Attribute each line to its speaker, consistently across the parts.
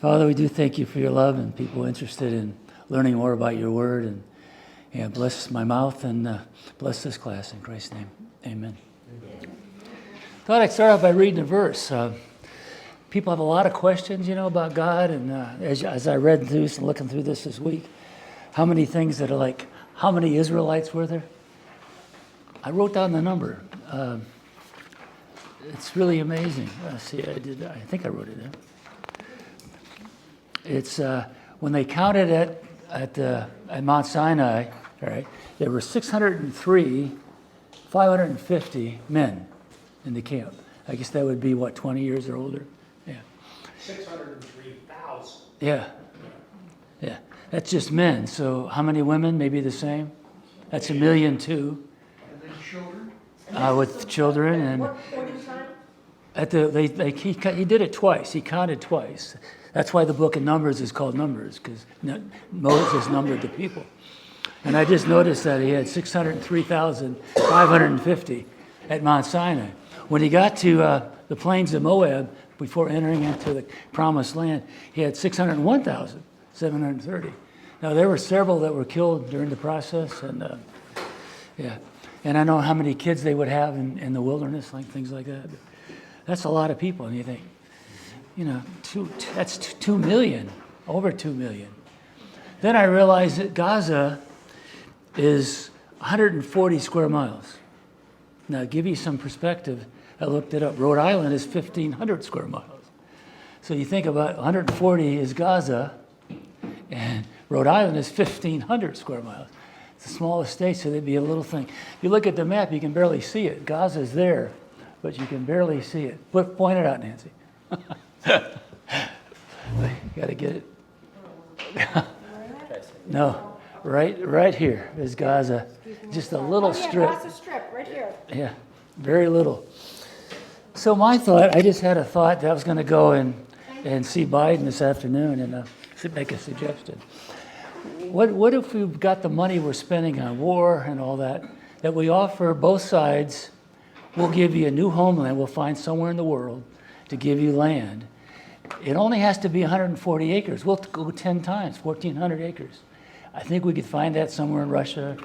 Speaker 1: Father, we do thank you for your love and people interested in learning more about your word. And bless my mouth and bless this class in Christ's name. Amen. Thought I'd start off by reading a verse. People have a lot of questions, about God. And as I read through this and looking through this week, how many things that are like, how many Israelites were there? I wrote down the number. It's really amazing. See, I think I wrote it down. It's when they counted at Mount Sinai, right? There were 603, 550 men in the camp. I guess that would be 20 years or older. Yeah.
Speaker 2: 603,000.
Speaker 1: Yeah. That's just men. So how many women? Maybe the same. That's 1 million too.
Speaker 2: And then children.
Speaker 1: With children and.
Speaker 3: What point in time?
Speaker 1: He did it twice. He counted twice. That's why the book of Numbers is called Numbers, because Moses numbered the people. And I just noticed that he had 603,550 at Mount Sinai. When he got to the plains of Moab, before entering into the promised land, he had 601,730. Now, there were several that were killed during the process, and I know how many kids they would have in the wilderness, like things like that. That's a lot of people, and you think, that's 2 million, over 2 million. Then I realized that Gaza is 140 square miles. Now, to give you some perspective, I looked it up. Rhode Island is 1,500 square miles. So you think about 140 is Gaza, and Rhode Island is 1,500 square miles. It's the smallest state, so they'd be a little thing. If you look at the map, you can barely see it. Gaza's there, but you can barely see it. Point it out, Nancy. You got to get it. No, right here is Gaza. Just a little strip.
Speaker 3: Gaza Strip, right here.
Speaker 1: Yeah, very little. So my thought, I just had a thought that I was going to go and see Biden this afternoon and make a suggestion. What if we've got the money we're spending on war and all that we offer both sides, we'll give you a new homeland, we'll find somewhere in the world to give you land. It only has to be 140 acres. We'll go 10 times, 1,400 acres. I think we could find that somewhere in Russia,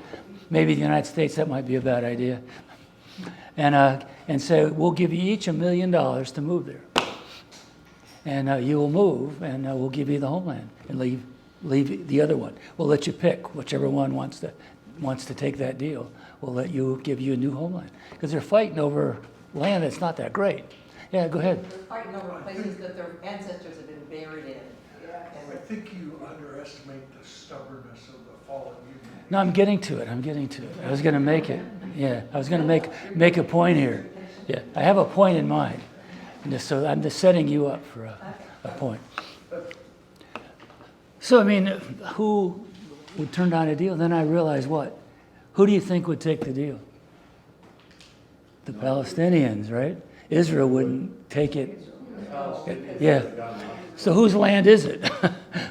Speaker 1: maybe the United States. That might be a bad idea. And say, we'll give you each $1 million to move there. And you will move, and we'll give you the homeland and leave the other one. We'll let you pick whichever one wants to take that deal. We'll give you a new homeland, because they're fighting over land that's not that great. Yeah, go ahead.
Speaker 4: They're fighting over places that their ancestors have been buried in.
Speaker 2: I think you underestimate the stubbornness of the fallen human.
Speaker 1: No, I'm getting to it. I was going to make it. Yeah, I was going to make a point here. Yeah, I have a point in mind. So I'm just setting you up for a point. So, who would turn down a deal? Then I realized what? Who do you think would take the deal? The Palestinians, right? Israel wouldn't take it. Yeah. So whose land is it?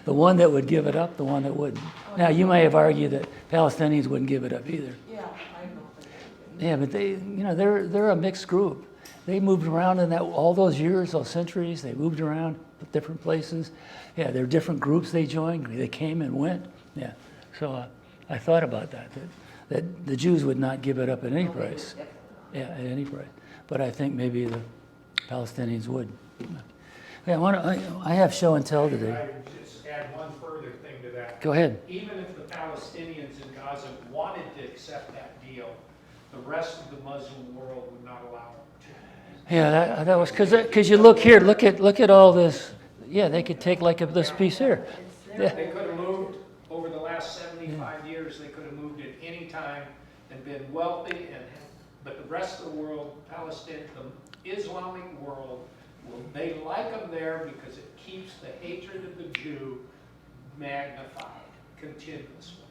Speaker 1: The one that would give it up, the one that wouldn't. Now, you may have argued that Palestinians wouldn't give it up either.
Speaker 4: Yeah, I know.
Speaker 1: Yeah, but they're a mixed group. They moved around in all those years, those centuries. They moved around different places. Yeah, there are different groups they joined. They came and went. Yeah. So I thought about that the Jews would not give it up at any price. Yeah, at any price. But I think maybe the Palestinians would. Yeah, I have show and tell today.
Speaker 2: I would just add one further thing to that.
Speaker 1: Go ahead.
Speaker 2: Even if the Palestinians in Gaza wanted to accept that deal, the rest of the Muslim world would not allow them to.
Speaker 1: Yeah, that was because you look here, look at all this. Yeah, they could take this piece here. Yeah.
Speaker 2: They could have moved over the last 75 years. They could have moved at any time and been wealthy, but the rest of the world, Palestine, the Islamic world, they like them there because it keeps the hatred of the Jew magnified continuously.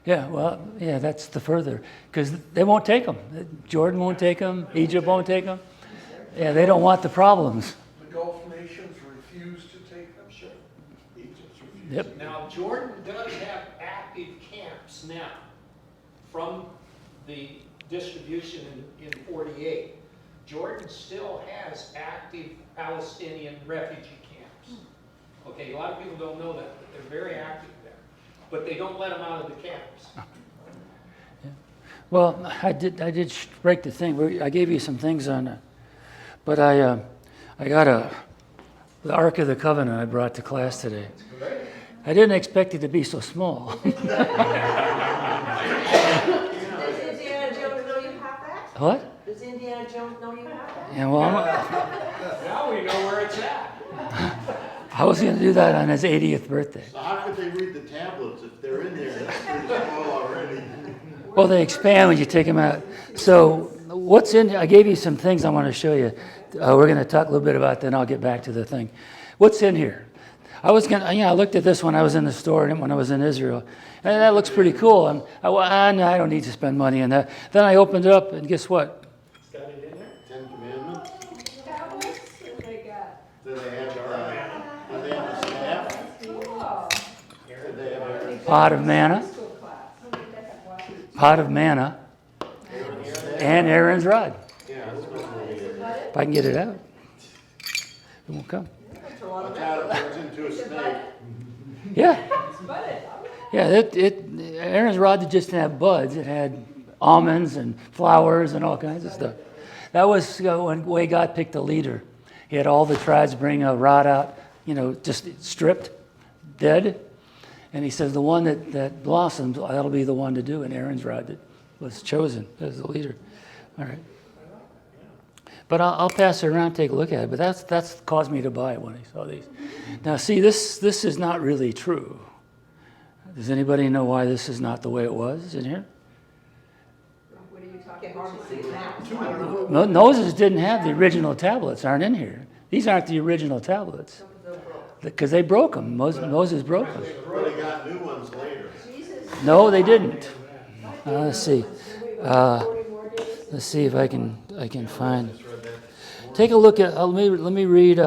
Speaker 1: Yeah, well, yeah, that's the further, because they won't take them. Jordan won't take them. Egypt won't take them. Yeah, they don't want the problems.
Speaker 2: The Gulf nations refuse to take them. Sure. Egypt's refused.
Speaker 1: Yep.
Speaker 2: Now, Jordan does have active camps now from the distribution in 48. Jordan still has active Palestinian refugee camps. Okay. Okay, a lot of people don't know that, but they're very active there. But they don't let them out of the camps.
Speaker 1: Well, I did break the thing. I gave you some things on it, but I got the Ark of the Covenant I brought to class today. I didn't expect it to be so small.
Speaker 4: Does Indiana Jones know you have that?
Speaker 1: What?
Speaker 4: Does Indiana Jones know you have that?
Speaker 1: Yeah, well,
Speaker 2: Now we know where it's at.
Speaker 1: I was going to do that on his 80th birthday.
Speaker 3: So how could they read the tablets if they're in there? That's pretty small already.
Speaker 1: Well, they expand when you take them out. So what's in? I gave you some things I want to show you. We're going to talk a little bit about. Then I'll get back to the thing. What's in here? I looked at this when I was in the store and when I was in Israel, and that looks pretty cool. No, I don't need to spend money on that. Then I opened it up, and guess what?
Speaker 2: It's got it in there?
Speaker 3: 10 Commandments?
Speaker 5: Tablets that they got.
Speaker 3: Do they have the staff? Do they have
Speaker 1: Pot of manna,
Speaker 5: School class.
Speaker 1: pot of manna, and Aaron's rod.
Speaker 3: Yeah, that's what we did.
Speaker 1: If I can get it out, it won't come.
Speaker 3: Watch out, it turns into a snake.
Speaker 1: Yeah.
Speaker 5: Budded.
Speaker 1: Yeah, Aaron's rod just didn't have buds. It had almonds and flowers and all kinds of stuff. That was the way God picked a leader. He had all the tribes bring a rod out, just stripped, dead. And he says the one that blossoms, that'll be the one to do. And Aaron's rod that was chosen as the leader. All right. But I'll pass it around, take a look at it. But that's caused me to buy it when I saw these. Now, see, this is not really true. Does anybody know why this is not the way it was in here?
Speaker 5: What are you
Speaker 4: I
Speaker 5: talking
Speaker 4: can hardly see
Speaker 5: about?
Speaker 4: it now.
Speaker 1: Moses didn't have the original tablets, aren't in here. These aren't the original tablets. Because they broke them. Moses broke them.
Speaker 3: But they got new ones later.
Speaker 1: No, they didn't. Let's see. Let's see if I can find. Take a look at. Let me read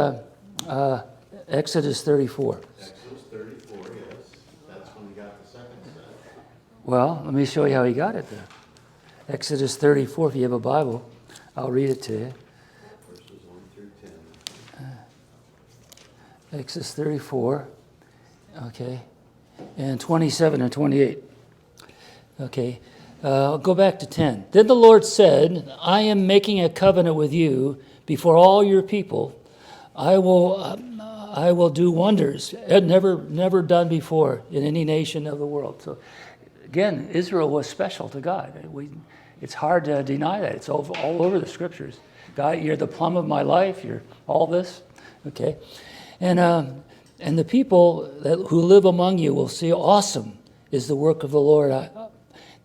Speaker 1: Exodus 34.
Speaker 3: Exodus 34, yes. That's when he got the second set.
Speaker 1: Well, let me show you how he got it there. Exodus 34. If you have a Bible, I'll read it to you.
Speaker 3: Verses 1 through 10.
Speaker 1: Exodus 34. Okay, and 27 and 28. Okay. Go back to 10. Then the Lord said, I am making a covenant with you before all your people. I will do wonders never done before in any nation of the world. So again, Israel was special to God. It's hard to deny that. It's all over the scriptures. God, you're the plum of my life. You're all this. Okay. And the people who live among you will see awesome is the work of the Lord.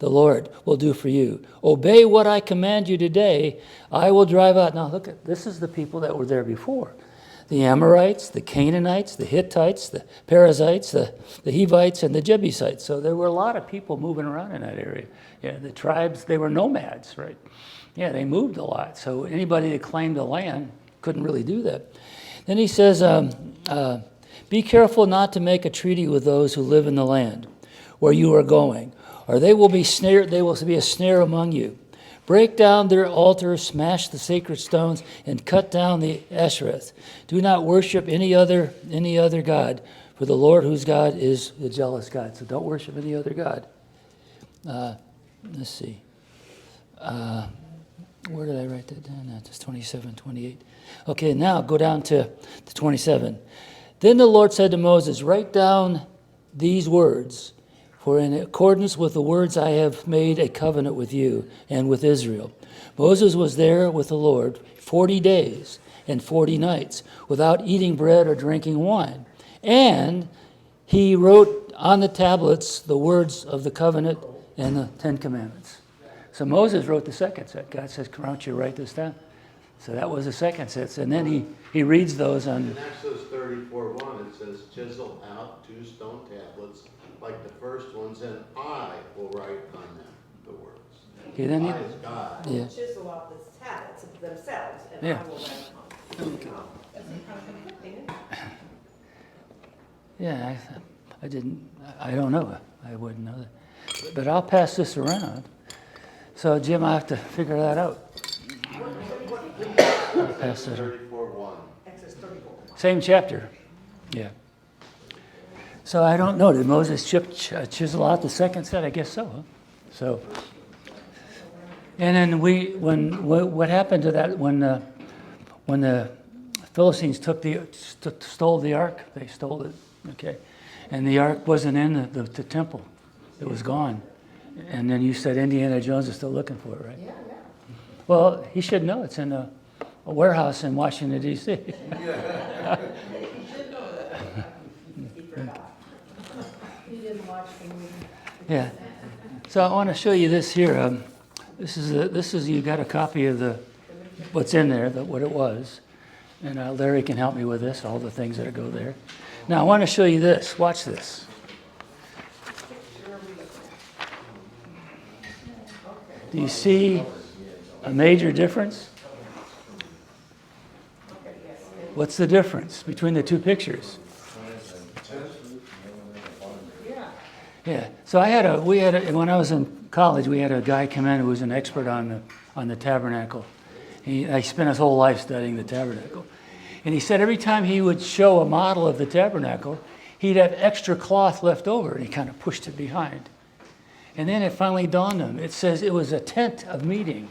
Speaker 1: The Lord will do for you. Obey what I command you today. I will drive out. Now look at this is the people that were there before. The Amorites, the Canaanites, the Hittites, the Perizzites, the Hivites, and the Jebusites. So there were a lot of people moving around in that area. Yeah, the tribes, they were nomads, right? Yeah, they moved a lot. So anybody that claimed the land couldn't really do that. Then he says, be careful not to make a treaty with those who live in the land where you are going, or they will be a snare among you. Break down their altars, smash the sacred stones, and cut down the Ashereth. Do not worship any other god, for the Lord whose God is the jealous God. So don't worship any other god. Let's see. Where did I write that down? That's 27, 28. Okay, now go down to 27. Then the Lord said to Moses, write down these words, for in accordance with the words I have made a covenant with you and with Israel. Moses was there with the Lord 40 days and 40 nights without eating bread or drinking wine. And he wrote on the tablets the words of the covenant and the 10 Commandments. So Moses wrote the second set. God says, why don't you write this down? So that was the second set. And then he reads those on...
Speaker 3: In Exodus 34:1, it says, chisel out 2 stone tablets like the first ones, and I will write on them the words.
Speaker 1: Okay, then
Speaker 3: I is God.
Speaker 1: Yeah.
Speaker 4: Chisel off the tablets themselves, and
Speaker 1: Yeah.
Speaker 4: I will write them on.
Speaker 1: Yeah, I don't know. I wouldn't know that. But I'll pass this around. So, Jim, I have to figure that out. I'll pass that around.
Speaker 3: 34:1.
Speaker 4: Exodus 34.
Speaker 1: Same chapter. Yeah. So I don't know, did Moses chisel out the second set? I guess so, huh? So, and then what happened to that when the Philistines stole the ark? They stole it, okay, and the ark wasn't in the temple; it was gone. And then you said Indiana Jones is still looking for it, right?
Speaker 4: Yeah.
Speaker 1: Well, he should know it's in a warehouse in Washington D.C.
Speaker 4: He should know that. He forgot.
Speaker 5: He didn't watch the movie.
Speaker 1: Yeah. So I want to show you this here. This is you got a copy of what's in there, what it was, and Larry can help me with this, all the things that go there. Now I want to show you this. Watch this. Do you see a major difference? What's the difference between the two pictures? Yeah. So when I was in college, we had a guy come in who was an expert on the tabernacle. I spent his whole life studying the tabernacle. And he said every time he would show a model of the tabernacle, he'd have extra cloth left over, and he kind of pushed it behind. And then it finally dawned on him. It says it was a tent of meeting.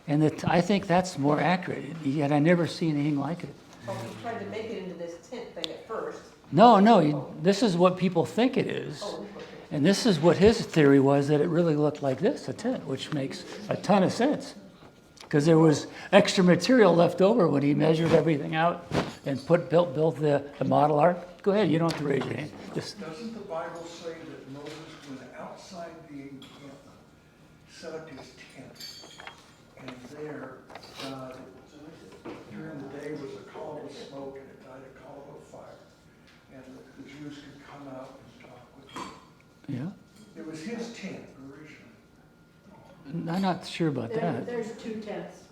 Speaker 1: And I think that's more accurate. Yet I never seen anything like it.
Speaker 4: Well, he tried to make it into this tent thing at first.
Speaker 1: No, this is what people think it is.
Speaker 4: Oh, okay.
Speaker 1: And this is what his theory was, that it really looked like this, a tent, which makes a ton of sense. Because there was extra material left over when he measured everything out and built the model ark. Go ahead, you don't have to raise your hand. Just,
Speaker 6: Doesn't the Bible say that Moses went outside the encampment, set up his tent, and there, during the day was a column of smoke and at night a column of fire, and the Jews could come out and talk with him.
Speaker 1: yeah,
Speaker 6: It was his tent originally.
Speaker 1: I'm not sure about that.
Speaker 5: There's two tents.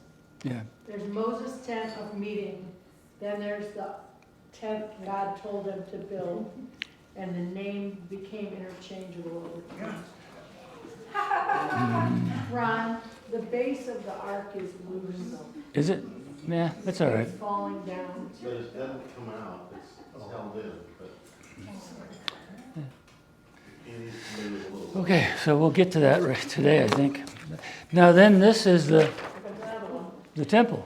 Speaker 1: Yeah,
Speaker 5: There's Moses' tent of meeting, then there's the tent God told him to build, and the name became interchangeable over time. Ron, the base of the ark is loose.
Speaker 1: is it? Yeah, that's all right.
Speaker 5: It's falling down.
Speaker 3: But it doesn't come out, it's held in, but. It needs to move a little.
Speaker 1: Okay, so we'll get to that right today, I think. Now then, this is the temple.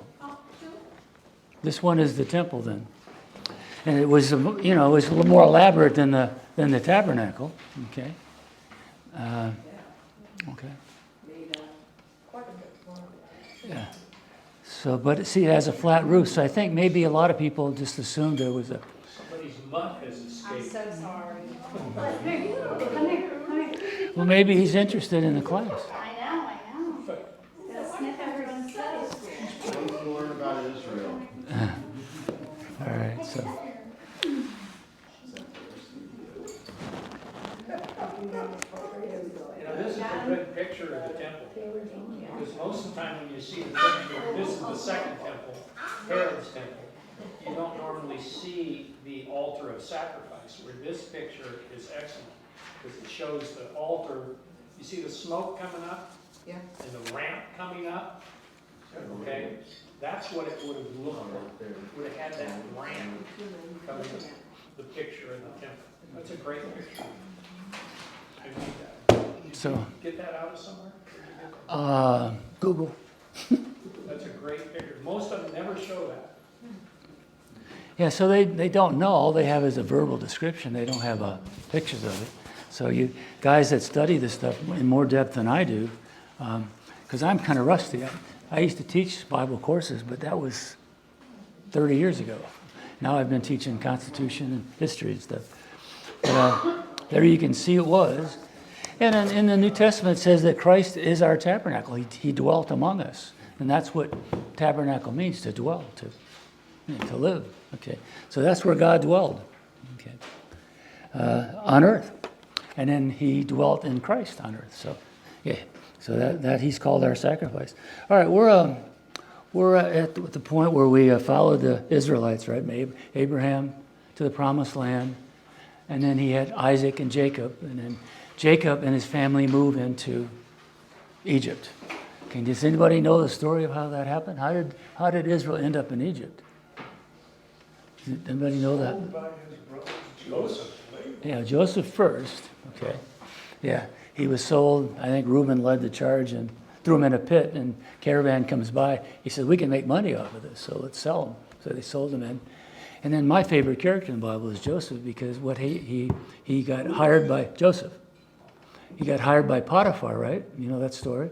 Speaker 1: This one is the temple then. And it was, it was a little more elaborate than the tabernacle, okay? Okay. Yeah. So, but see, it has a flat roof, so I think maybe a lot of people just assumed there was a,
Speaker 2: Somebody's mutt has escaped.
Speaker 5: sorry.
Speaker 7: Come here, come here.
Speaker 1: well, maybe he's interested in the class.
Speaker 7: I know. Gotta sniff everyone's toes.
Speaker 3: One to learn about Israel.
Speaker 1: All right, so,
Speaker 2: This is a good picture of the temple. Because most of the time when you see the picture, this is the second temple, Herod's temple. You don't normally see the altar of sacrifice, where this picture is excellent. Because it shows the altar, you see the smoke coming up?
Speaker 4: Yeah.
Speaker 2: And the ramp coming up? Okay? That's what it would have looked like. It would have had that ramp coming up, the picture of the temple. That's a great picture. I need that. Did
Speaker 1: So-
Speaker 2: you get that out of somewhere? Where'd you get that?
Speaker 1: Google.
Speaker 2: That's a great picture. Most of them never show that.
Speaker 1: Yeah, so they don't know. All they have is a verbal description. They don't have pictures of it. So you guys that study this stuff in more depth than I do, because I'm kind of rusty. I used to teach Bible courses, but that was 30 years ago. Now I've been teaching Constitution and history and stuff. But there you can see it was. And in the New Testament it says that Christ is our tabernacle. He dwelt among us. And that's what tabernacle means, to dwell, to live. Okay, so that's where God dwelled, okay, on earth. And then he dwelt in Christ on earth. So, yeah, so that he's called our sacrifice. All right, we're at the point where we followed the Israelites, right? Abraham to the promised land. And then he had Isaac and Jacob. And then Jacob and his family move into Egypt. Okay, does anybody know the story of how that happened? How did Israel end up in Egypt? Does anybody know that?
Speaker 6: Told by his brothers Joseph later.
Speaker 1: Yeah, Joseph first, okay. Yeah, he was sold. I think Reuben led the charge and threw him in a pit, and caravan comes by. He said, we can make money off of this, so let's sell him. So they sold him in. And then my favorite character in the Bible is Joseph, because what he got hired by Joseph. He got hired by Potiphar, right? You know that story?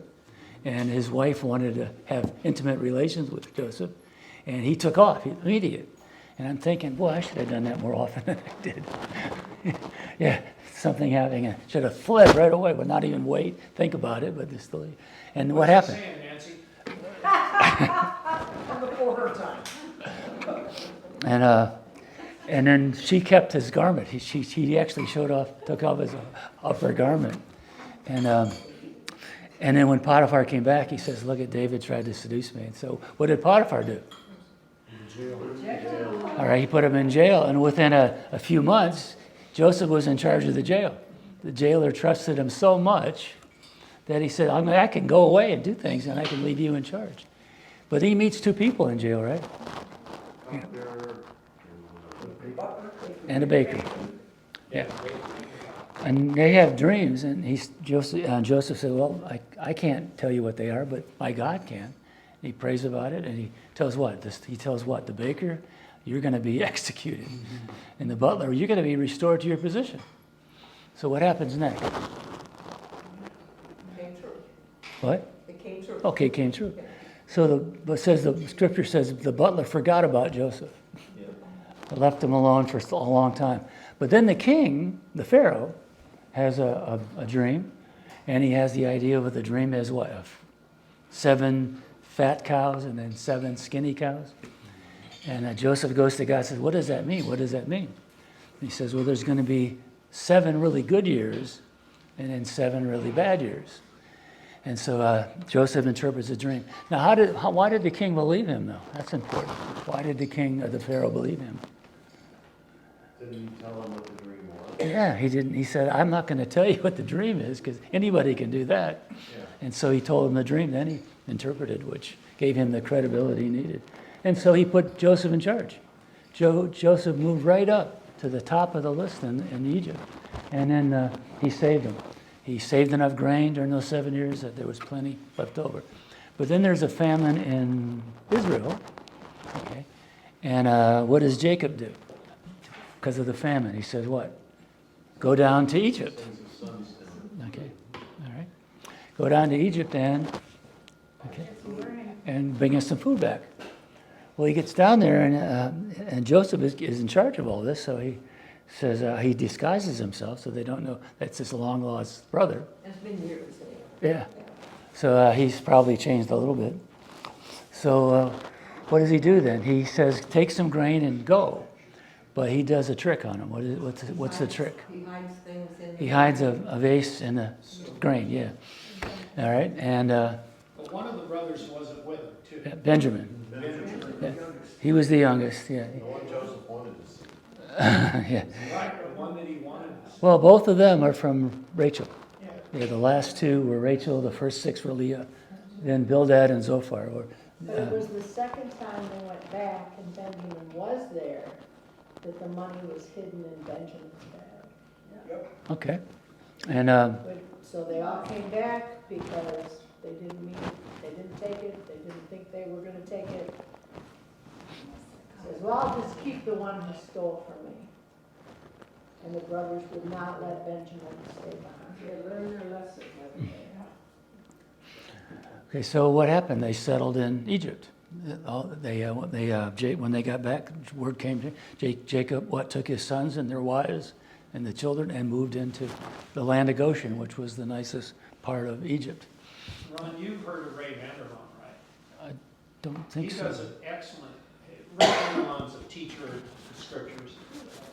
Speaker 1: And his wife wanted to have intimate relations with Joseph, and he took off, immediate. And I'm thinking, boy, I should have done that more often than I did. Yeah, something happening. I should have fled right away, but not even wait, think about it, but just leave. And what happened?
Speaker 2: Saying, Nancy? On the border time.
Speaker 1: And then she kept his garment. He actually took off his upper garment. And then when Potiphar came back, he says, look at David tried to seduce me. And so what did Potiphar do? All right, he put him in jail. And within a few months, Joseph was in charge of the jail. The jailer trusted him so much that he said, I can go away and do things, and I can leave you in charge. But he meets two people in jail, right? Yeah. And a baker. Yeah. And they have dreams, and Joseph said, well, I can't tell you what they are, but my God can. And he prays about it, and he tells what? He tells what? The baker, you're going to be executed. And the butler, you're going to be restored to your position. So what happens next?
Speaker 4: It came true.
Speaker 1: What?
Speaker 4: It came true.
Speaker 1: Okay, it came true. So the scripture says the butler forgot about Joseph. Left him alone for a long time. But then the king, the Pharaoh, has a dream, and he has the idea of the dream as what? Of 7 fat cows and then 7 skinny cows. And Joseph goes to God and says, what does that mean? What does that mean? And he says, well, there's going to be 7 really good years and then 7 really bad years. And so Joseph interprets the dream. Now, why did the king believe him, though? That's important. Why did the Pharaoh believe him?
Speaker 3: Didn't he tell him what the dream was?
Speaker 1: Yeah, he didn't. He said, I'm not going to tell you what the dream is, because anybody can do that.
Speaker 3: Yeah.
Speaker 1: And so he told him the dream, then he interpreted, which gave him the credibility he needed. And so he put Joseph in charge. Joseph moved right up to the top of the list in Egypt. And then he saved him. He saved enough grain during those 7 years that there was plenty left over. But then there's a famine in Israel. Okay. And what does Jacob do? Because of the famine, he says what? Go down to Egypt. Okay, all right. Go down to Egypt and bring us some food back. Well, he gets down there, and Joseph is in charge of all this, so he says he disguises himself so they don't know that's his long-lost brother.
Speaker 4: It's been years.
Speaker 1: Yeah. So he's probably changed a little bit. So what does he do then? He says, take some grain and go. But he does a trick on him. What's the trick?
Speaker 4: He hides things in.
Speaker 1: He hides a vase in the grain, yeah. All right, and
Speaker 2: But one of the brothers wasn't with him, too.
Speaker 1: Benjamin. Yeah. He was the youngest, yeah.
Speaker 3: The one Joseph wanted to see.
Speaker 1: Yeah.
Speaker 2: Right, the one that he wanted to see.
Speaker 1: Well, both of them are from Rachel. Yeah, the last 2 were Rachel, the first 6 were Leah, then Bildad and Zophar.
Speaker 5: But it was the second time they went back and Benjamin was there, that the money was hidden in Benjamin's bag.
Speaker 1: Okay. And
Speaker 5: So they all came back because they didn't take it, they didn't think they were gonna take it. Says, well, I'll just keep the one who stole from me. And the brothers would not let Benjamin stay behind. They learned their lesson, haven't they?
Speaker 1: okay, so what happened? They settled in Egypt. When they got back, word came to Jacob, took his sons and their wives and the children and moved into the land of Goshen, which was the nicest part of Egypt.
Speaker 2: Ron, you've heard of Ray Vanderlaan, right?
Speaker 1: I don't think
Speaker 2: He
Speaker 1: so.
Speaker 2: does an excellent, Ray Vanderlaan's a teacher of scriptures,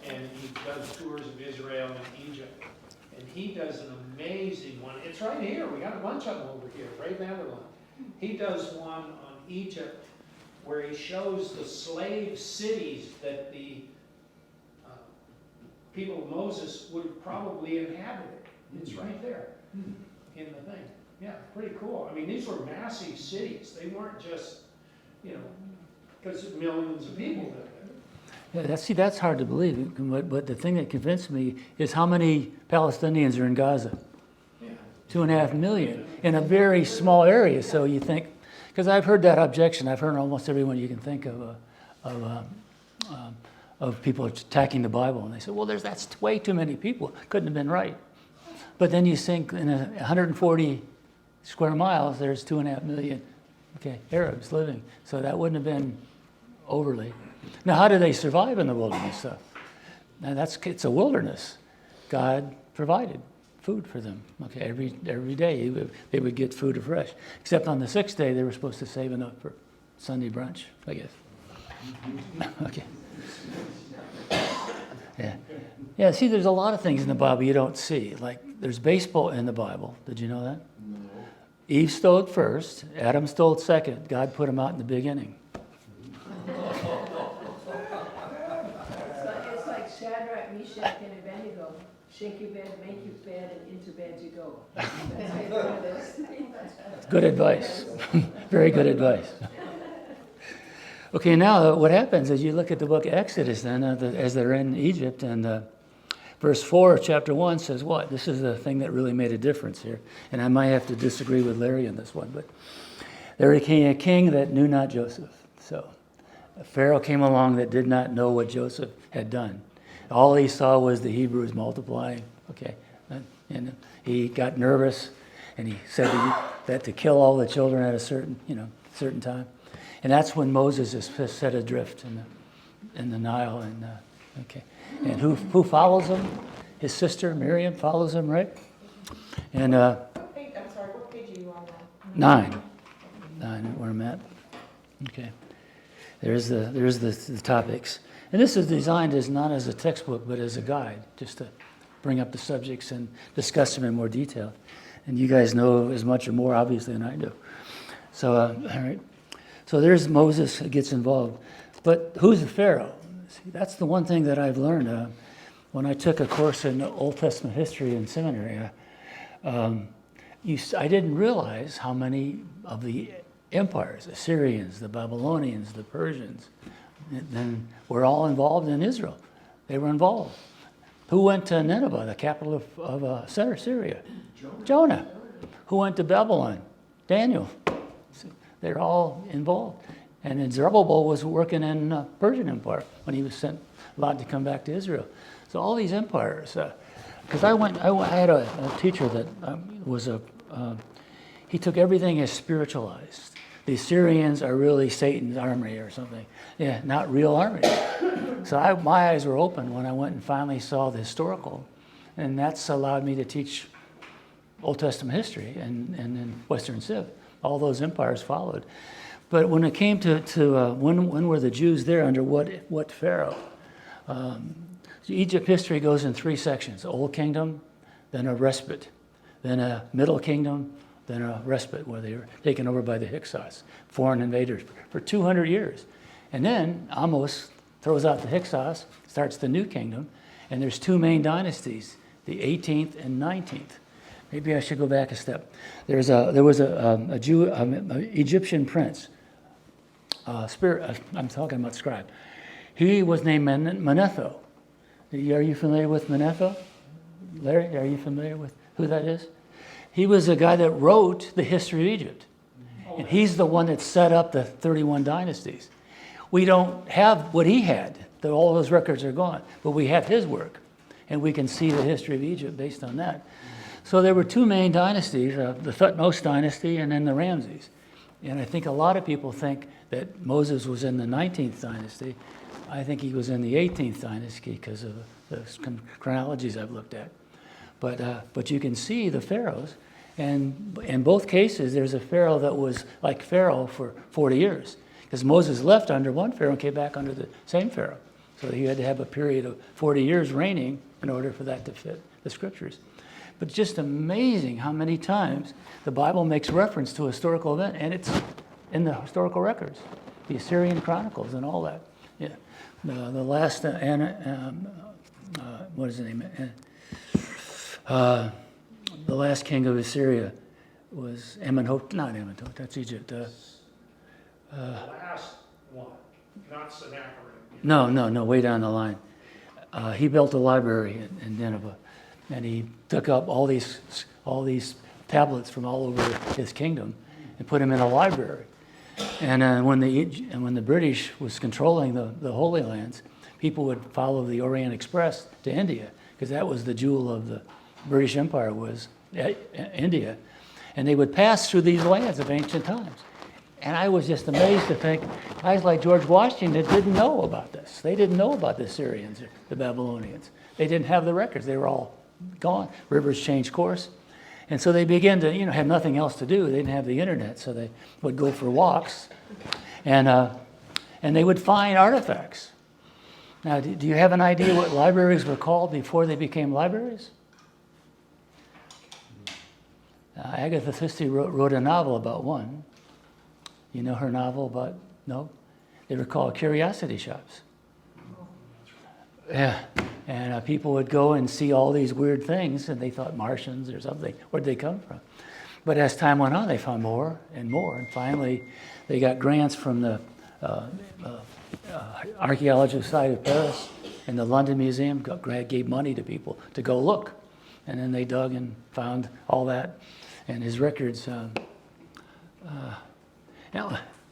Speaker 2: and he does tours of Israel and Egypt. And he does an amazing one. It's right here. We got a bunch of them over here. Ray Vanderlaan. He does one on Egypt where he shows the slave cities that the people of Moses would have probably inhabited. It's right there in the thing. Yeah, pretty cool. I mean, these were massive cities. They weren't just, because millions of people lived there.
Speaker 1: Yeah, that's hard to believe. But the thing that convinced me is how many Palestinians are in Gaza. 2.5 million in a very small area. So you think, because I've heard that objection. I've heard almost everyone you can think of people attacking the Bible, and they say, well, that's way too many people. Couldn't have been right. But then you think in 140 square miles, there's 2.5 million, Arabs living. So that wouldn't have been overly. Now, how do they survive in the wilderness? Now it's a wilderness. God provided food for them. Every day they would get food afresh. Except on the 6th day, they were supposed to save enough for Sunday brunch, I guess. Okay. Yeah, see, there's a lot of things in the Bible you don't see. Like, there's baseball in the Bible. Did you know that? No. Eve stole it first. Adam stole it second. God put them out in the beginning.
Speaker 5: It's like Shadrach, Meshach, and Abednego. Shake your bed, make your bed, and into bed you go.
Speaker 1: Good advice. Very good advice. Okay, now what happens is you look at the book of Exodus then, as they're in Egypt, and verse 4 of chapter 1 says what? This is the thing that really made a difference here. And I might have to disagree with Larry on this one, but there came a king that knew not Joseph. So a Pharaoh came along that did not know what Joseph had done. All he saw was the Hebrews multiplying. And he got nervous, and he said that to kill all the children at a certain time. And that's when Moses is set adrift in the Nile. And who follows him? His sister Miriam follows him, right? And
Speaker 4: What page, I'm sorry, what page are you on now?
Speaker 1: 9, where I'm at. Okay. There's the topics. And this is designed as not as a textbook, but as a guide, just to bring up the subjects and discuss them in more detail. And you guys know as much or more, obviously, than I do. So, all right. So there's Moses that gets involved. But who's the Pharaoh? See, that's the one thing that I've learned. When I took a course in Old Testament history in seminary, I didn't realize how many of the empires, the Assyrians, the Babylonians, the Persians, then were all involved in Israel. They were involved. Who went to Nineveh, the capital of Syria? Jonah. Who went to Babylon? Daniel. They're all involved. And then Zerubbabel was working in the Persian Empire when he was allowed to come back to Israel. So all these empires, because I had a teacher that he took everything as spiritualized. The Assyrians are really Satan's army or something. Yeah, not real armies. So my eyes were open when I went and finally saw the historical. And that's allowed me to teach Old Testament history and then Western Civ. All those empires followed. But when it came to when were the Jews there under what Pharaoh? Egypt history goes in 3 sections: Old Kingdom, then a respite, then a Middle Kingdom, then a respite where they were taken over by the Hyksos, foreign invaders, for 200 years. And then Amos throws out the Hyksos, starts the New Kingdom, and there's 2 main dynasties, the 18th and 19th. Maybe I should go back a step. There was a Egyptian prince. I'm talking about scribe. He was named Manetho. Are you familiar with Manetho? Larry, are you familiar with who that is? He was a guy that wrote the history of Egypt. And he's the one that set up the 31 dynasties. We don't have what he had. All those records are gone. But we have his work. And we can see the history of Egypt based on that. So there were 2 main dynasties, the Thutmose dynasty and then the Ramses. And I think a lot of people think that Moses was in the 19th dynasty. I think he was in the 18th dynasty because of the chronologies I've looked at. But you can see the pharaohs. And in both cases, there's a pharaoh that was like Pharaoh for 40 years. Because Moses left under one pharaoh and came back under the same pharaoh. So he had to have a period of 40 years reigning in order for that to fit the scriptures. But just amazing how many times the Bible makes reference to a historical event, and it's in the historical records, the Assyrian Chronicles and all that. Yeah, the last what is his name? The last king of Assyria was Amenhotep. Not Amenhotep. That's Egypt.
Speaker 2: The last one, not Sennacherib.
Speaker 1: No, way down the line. He built a library in Nineveh, and he took up all these tablets from all over his kingdom and put them in a library. And when the British was controlling the Holy Lands, people would follow the Orient Express to India, because that was the jewel of the British Empire, was India. And they would pass through these lands of ancient times. And I was just amazed to think guys like George Washington didn't know about this. They didn't know about the Syrians, the Babylonians. They didn't have the records. They were all gone. Rivers changed course. And so they began to, have nothing else to do. They didn't have the internet, so they would go for walks. And they would find artifacts. Now, do you have an idea what libraries were called before they became libraries? Agatha Christie wrote a novel about one. You know her novel about, no? They were called curiosity shops. Yeah, and people would go and see all these weird things, and they thought Martians or something. Where'd they come from? But as time went on, they found more and more, and finally they got grants from the Archaeological Society of Paris and the London Museum, gave money to people to go look. And then they dug and found all that. And his records, I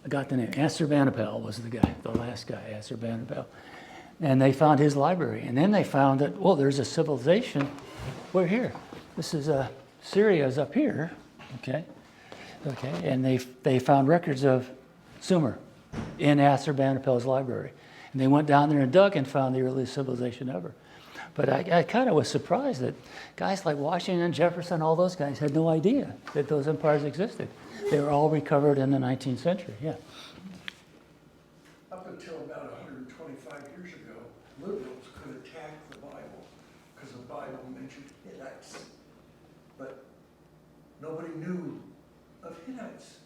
Speaker 1: got the name. Assurbanipal was the guy, the last guy, Assurbanipal. And they found his library. And then they found that, well, there's a civilization. We're here. This is, Syria's up here, okay? And they found records of Sumer in Assurbanipal's library. And they went down there and dug and found the earliest civilization ever. But I kind of was surprised that guys like Washington, Jefferson, all those guys had no idea that those empires existed. They were all recovered in the 19th century, yeah.
Speaker 6: Up until about 125 years ago, liberals could attack the Bible because the Bible mentioned Hittites. But nobody knew of Hittites.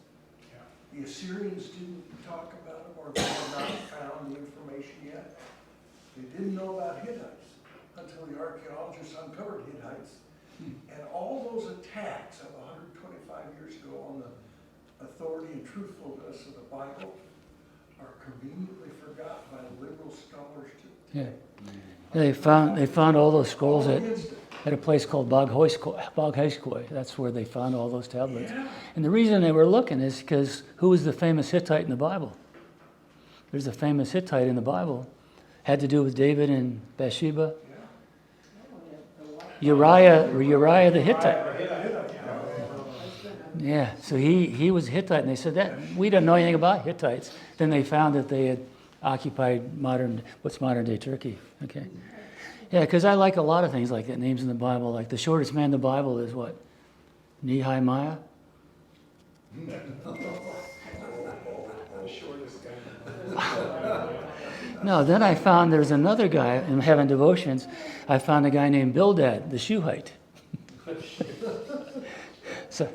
Speaker 6: The Assyrians didn't talk about them, or they had not found the information yet. They didn't know about Hittites until the archaeologists uncovered Hittites. And all those attacks of 125 years ago on the authority and truthfulness of the Bible are conveniently forgotten by liberal scholars today.
Speaker 1: Yeah. They found all those scrolls at a place called Bog-Haiskoi. That's where they found all those tablets.
Speaker 6: Yeah.
Speaker 1: And the reason they were looking is because who was the famous Hittite in the Bible? There's a famous Hittite in the Bible. Had to do with David and Bathsheba. Uriah the Hittite. Yeah, so he was Hittite, and they said that we didn't know anything about Hittites. Then they found that they had occupied what's modern day Turkey. Okay, yeah, because I like a lot of things like that. Names in the Bible, like the shortest man in the Bible is what? Nehemiah. No, then I found there's another guy in Heaven Devotions. I found a guy named Bildad, the Shuhite. So,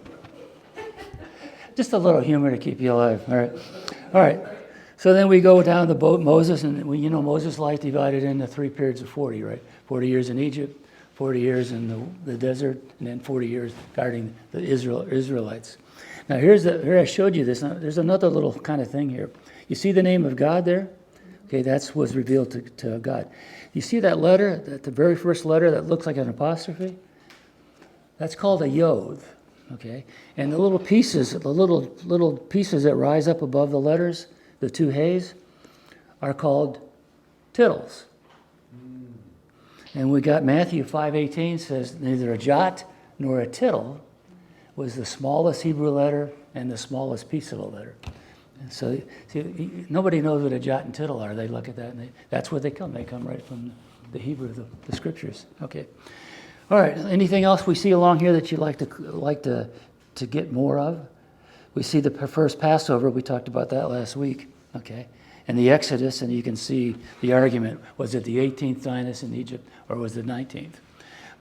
Speaker 1: just a little humor to keep you alive. All right. So then we go down the boat, Moses, and Moses' life divided into 3 periods of 40, right? 40 years in Egypt, 40 years in the desert, and then 40 years guarding the Israelites. Now here I showed you this. Now, there's another little kind of thing here. You see the name of God there? Okay, that's what's revealed to God. You see that letter, the very first letter that looks like an apostrophe? That's called a yod. Okay, and the little pieces that rise up above the letters, the 2 hays, are called tittles. And we got Matthew 5:18 says neither a jot nor a tittle was the smallest Hebrew letter and the smallest piece of a letter. And so see, nobody knows what a jot and tittle are. They look at that and that's where they come. They come right from the Hebrew, the scriptures. Okay. All right. Anything else we see along here that you'd like to get more of? We see the first Passover. We talked about that last week. Okay. And the Exodus, and you can see the argument. Was it the 18th dynasty in Egypt or was it the 19th?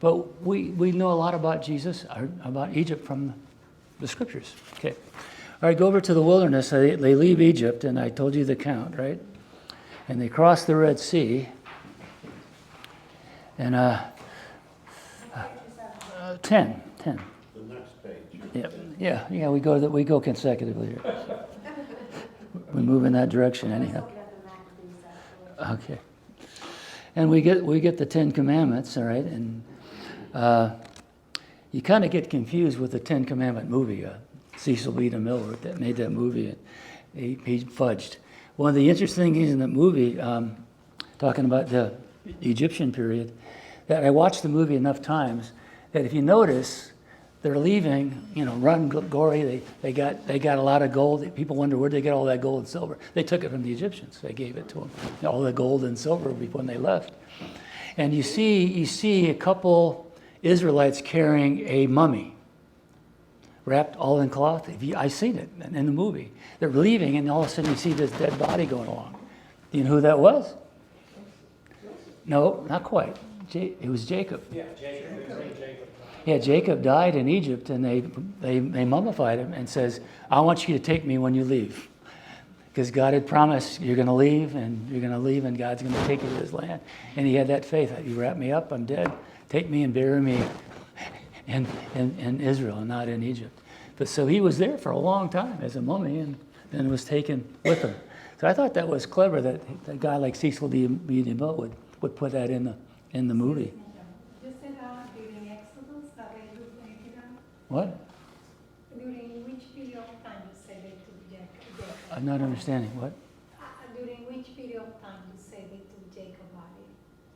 Speaker 1: But we know a lot about Jesus, about Egypt from the scriptures. Okay. All right, go over to the wilderness. They leave Egypt, and I told you the count, right? And they cross the Red Sea. And 10.
Speaker 3: The next page.
Speaker 1: Yeah. We go consecutively here. We move in that direction anyhow. Okay. And we get the Ten Commandments, all right, and you kind of get confused with the Ten Commandment movie. Cecil B. DeMille that made that movie, and he fudged. One of the interesting things in that movie, talking about the Egyptian period, that I watched the movie enough times that if you notice, they're leaving, run glory. They got a lot of gold. People wonder where they get all that gold and silver. They took it from the Egyptians. They gave it to them, all the gold and silver when they left. And you see a couple Israelites carrying a mummy, wrapped all in cloth. I seen it in the movie. They're leaving, and all of a sudden you see this dead body going along. Do you know who that was? No, not quite. It was Jacob.
Speaker 2: Yeah, Jacob.
Speaker 1: Yeah, Jacob died in Egypt, and they mummified him and says, I want you to take me when you leave. Because God had promised you're going to leave, and God's going to take you to his land. And he had that faith. You wrap me up, I'm dead. Take me and bury me in Israel and not in Egypt. But so he was there for a long time as a mummy and then was taken with him. So I thought that was clever that a guy like Cecil B. DeMille would put that in the movie.
Speaker 7: You said during Exodus that they took Abraham.
Speaker 1: What?
Speaker 7: During which period of time you say they took Jacob?
Speaker 1: I'm not understanding. What?
Speaker 7: During which period of time you say they took Jacob's body?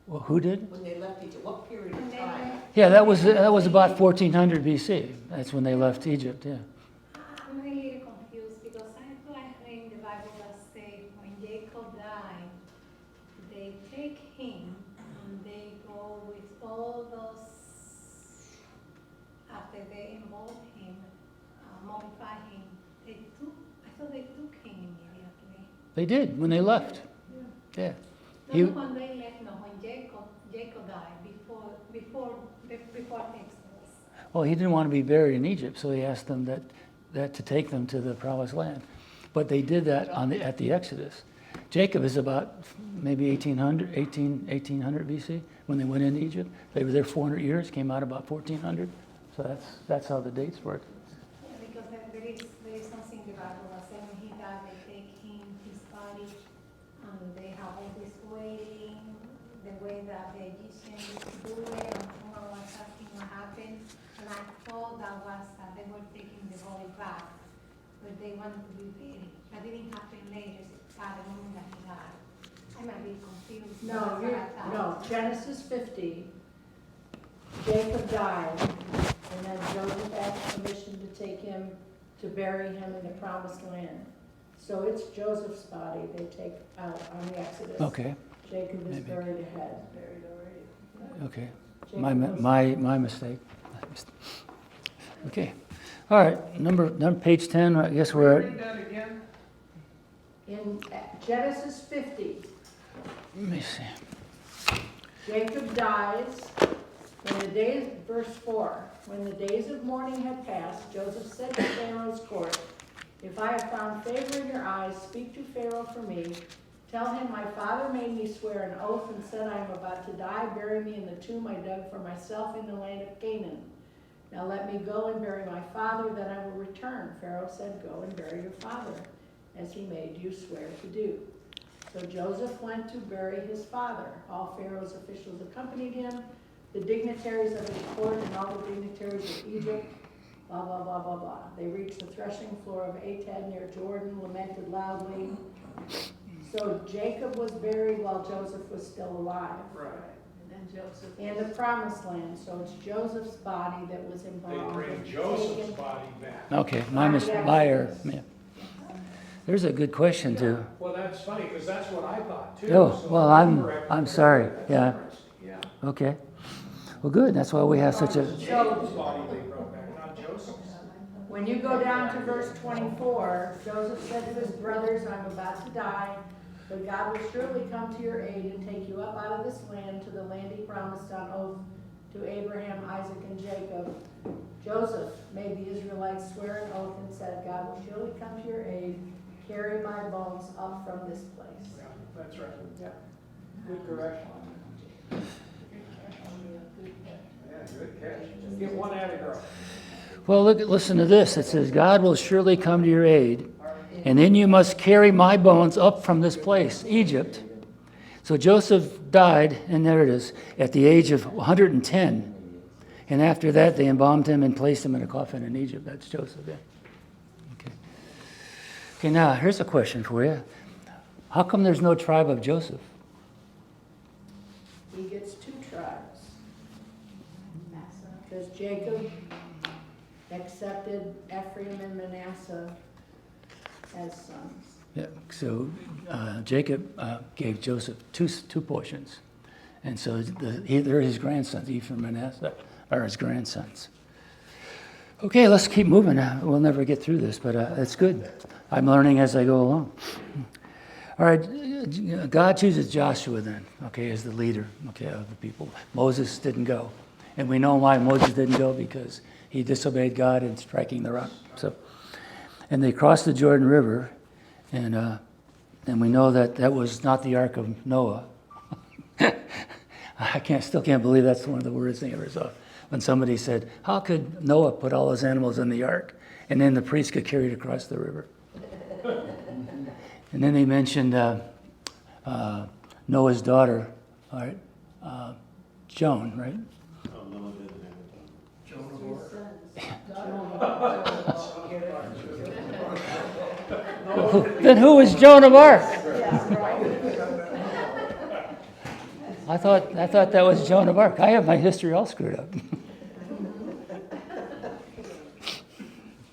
Speaker 1: Well, who did?
Speaker 4: When they left Egypt, what period
Speaker 7: And
Speaker 4: of
Speaker 7: then
Speaker 4: time?
Speaker 1: Yeah, that was about 1400 BC. That's when they left Egypt. Yeah.
Speaker 7: I'm a little confused because I read in the Bible that say when Jacob died, they take him and they go with all those, after they involve him, modify him, I thought they took him immediately.
Speaker 1: They did when they left. Yeah. He-
Speaker 7: Not when they left, no, when Jacob died, before Exodus.
Speaker 1: Well, he didn't want to be buried in Egypt, so he asked them that to take them to the promised land. But they did that at the Exodus. Jacob is about maybe 1800 BC when they went into Egypt. They were there 400 years, came out about 1400. So that's how the dates work.
Speaker 7: Yeah, because there is something in the Bible that says when he died, they take his body, and they have all this waiting, the way that the Egyptians used to do it, and someone was asking what happened, and I thought that was that they were taking the body back, but they wanted to be buried. That didn't happen later, it's at the moment that he died. I might be confused.
Speaker 5: No,
Speaker 7: That's what I thought.
Speaker 5: Genesis 50, Jacob died, and then Joseph asked permission to take him, to bury him in the promised land. So it's Joseph's body they take out on the Exodus.
Speaker 1: Okay.
Speaker 5: Jacob is
Speaker 1: Maybe.
Speaker 5: buried ahead.
Speaker 1: Okay.
Speaker 5: Jacob
Speaker 1: My mistake. Okay. All right. Number page 10. I guess we're
Speaker 2: Read that again?
Speaker 5: In Genesis 50,
Speaker 1: let me see.
Speaker 5: Jacob dies. Verse 4, when the days of mourning had passed, Joseph said to Pharaoh's court, if I have found favor in your eyes, speak to Pharaoh for me. Tell him my father made me swear an oath and said I am about to die. Bury me in the tomb I dug for myself in the land of Canaan. Now let me go and bury my father, then I will return. Pharaoh said, go and bury your father, as he made you swear to do. So Joseph went to bury his father. All Pharaoh's officials accompanied him, the dignitaries of his court and all the dignitaries of Egypt, blah, blah, blah, blah, blah. They reached the threshing floor of Atad near Jordan, lamented loudly. So Jacob was buried while Joseph was still alive.
Speaker 2: Right.
Speaker 4: And then Joseph.
Speaker 5: In the promised land, so it's Joseph's body that was
Speaker 2: They
Speaker 5: involved.
Speaker 2: bring
Speaker 5: in
Speaker 2: Joseph's
Speaker 5: taking-
Speaker 2: body back.
Speaker 1: Okay. My error. Yeah. There's a good question too.
Speaker 2: Well, that's funny, because that's what I thought too.
Speaker 1: Oh,
Speaker 2: So
Speaker 1: well,
Speaker 2: I'm
Speaker 1: I'm
Speaker 2: correct.
Speaker 1: sorry.
Speaker 2: That's
Speaker 1: Yeah.
Speaker 2: interesting. Yeah.
Speaker 1: Okay. Well, good. That's why we have such a.
Speaker 2: Jacob's body they brought back, not Joseph's.
Speaker 5: When you go down to verse 24, Joseph said to his brothers, I'm about to die, but God will surely come to your aid and take you up out of this land to the land he promised on oath to Abraham, Isaac, and Jacob. Joseph made the Israelites swear an oath and said, God will surely come to your aid, carry my bones up from this place.
Speaker 2: Yeah, that's right.
Speaker 5: Yeah.
Speaker 2: Good correction. Yeah, good catch. Get one at a girl.
Speaker 1: Well, listen to this. It says, God will surely come to your aid, and then you must carry my bones up from this place, Egypt. So Joseph died, and there it is, at the age of 110. And after that, they embalmed him and placed him in a coffin in Egypt. That's Joseph, yeah. Okay. Okay, now, here's a question for you. How come there's no tribe of Joseph?
Speaker 5: He gets 2 tribes. Because Jacob accepted Ephraim and Manasseh as sons.
Speaker 1: Yeah, so Jacob gave Joseph two portions. And so they're his grandsons, Ephraim and Manasseh are his grandsons. Okay, let's keep moving. We'll never get through this, but it's good. I'm learning as I go along. All right, God chooses Joshua then, okay, as the leader, okay, of the people. Moses didn't go. And we know why Moses didn't go, because he disobeyed God in striking the rock. And they crossed the Jordan River, and we know that was not the Ark of Noah. I still can't believe that's one of the weirdest things I ever saw. When somebody said, how could Noah put all his animals in the ark, and then the priest could carry it across the river? And then they mentioned Noah's daughter, all right, Joan, right? Then who was Joan of Arc? I thought that was Joan of Arc. I have my history all screwed up.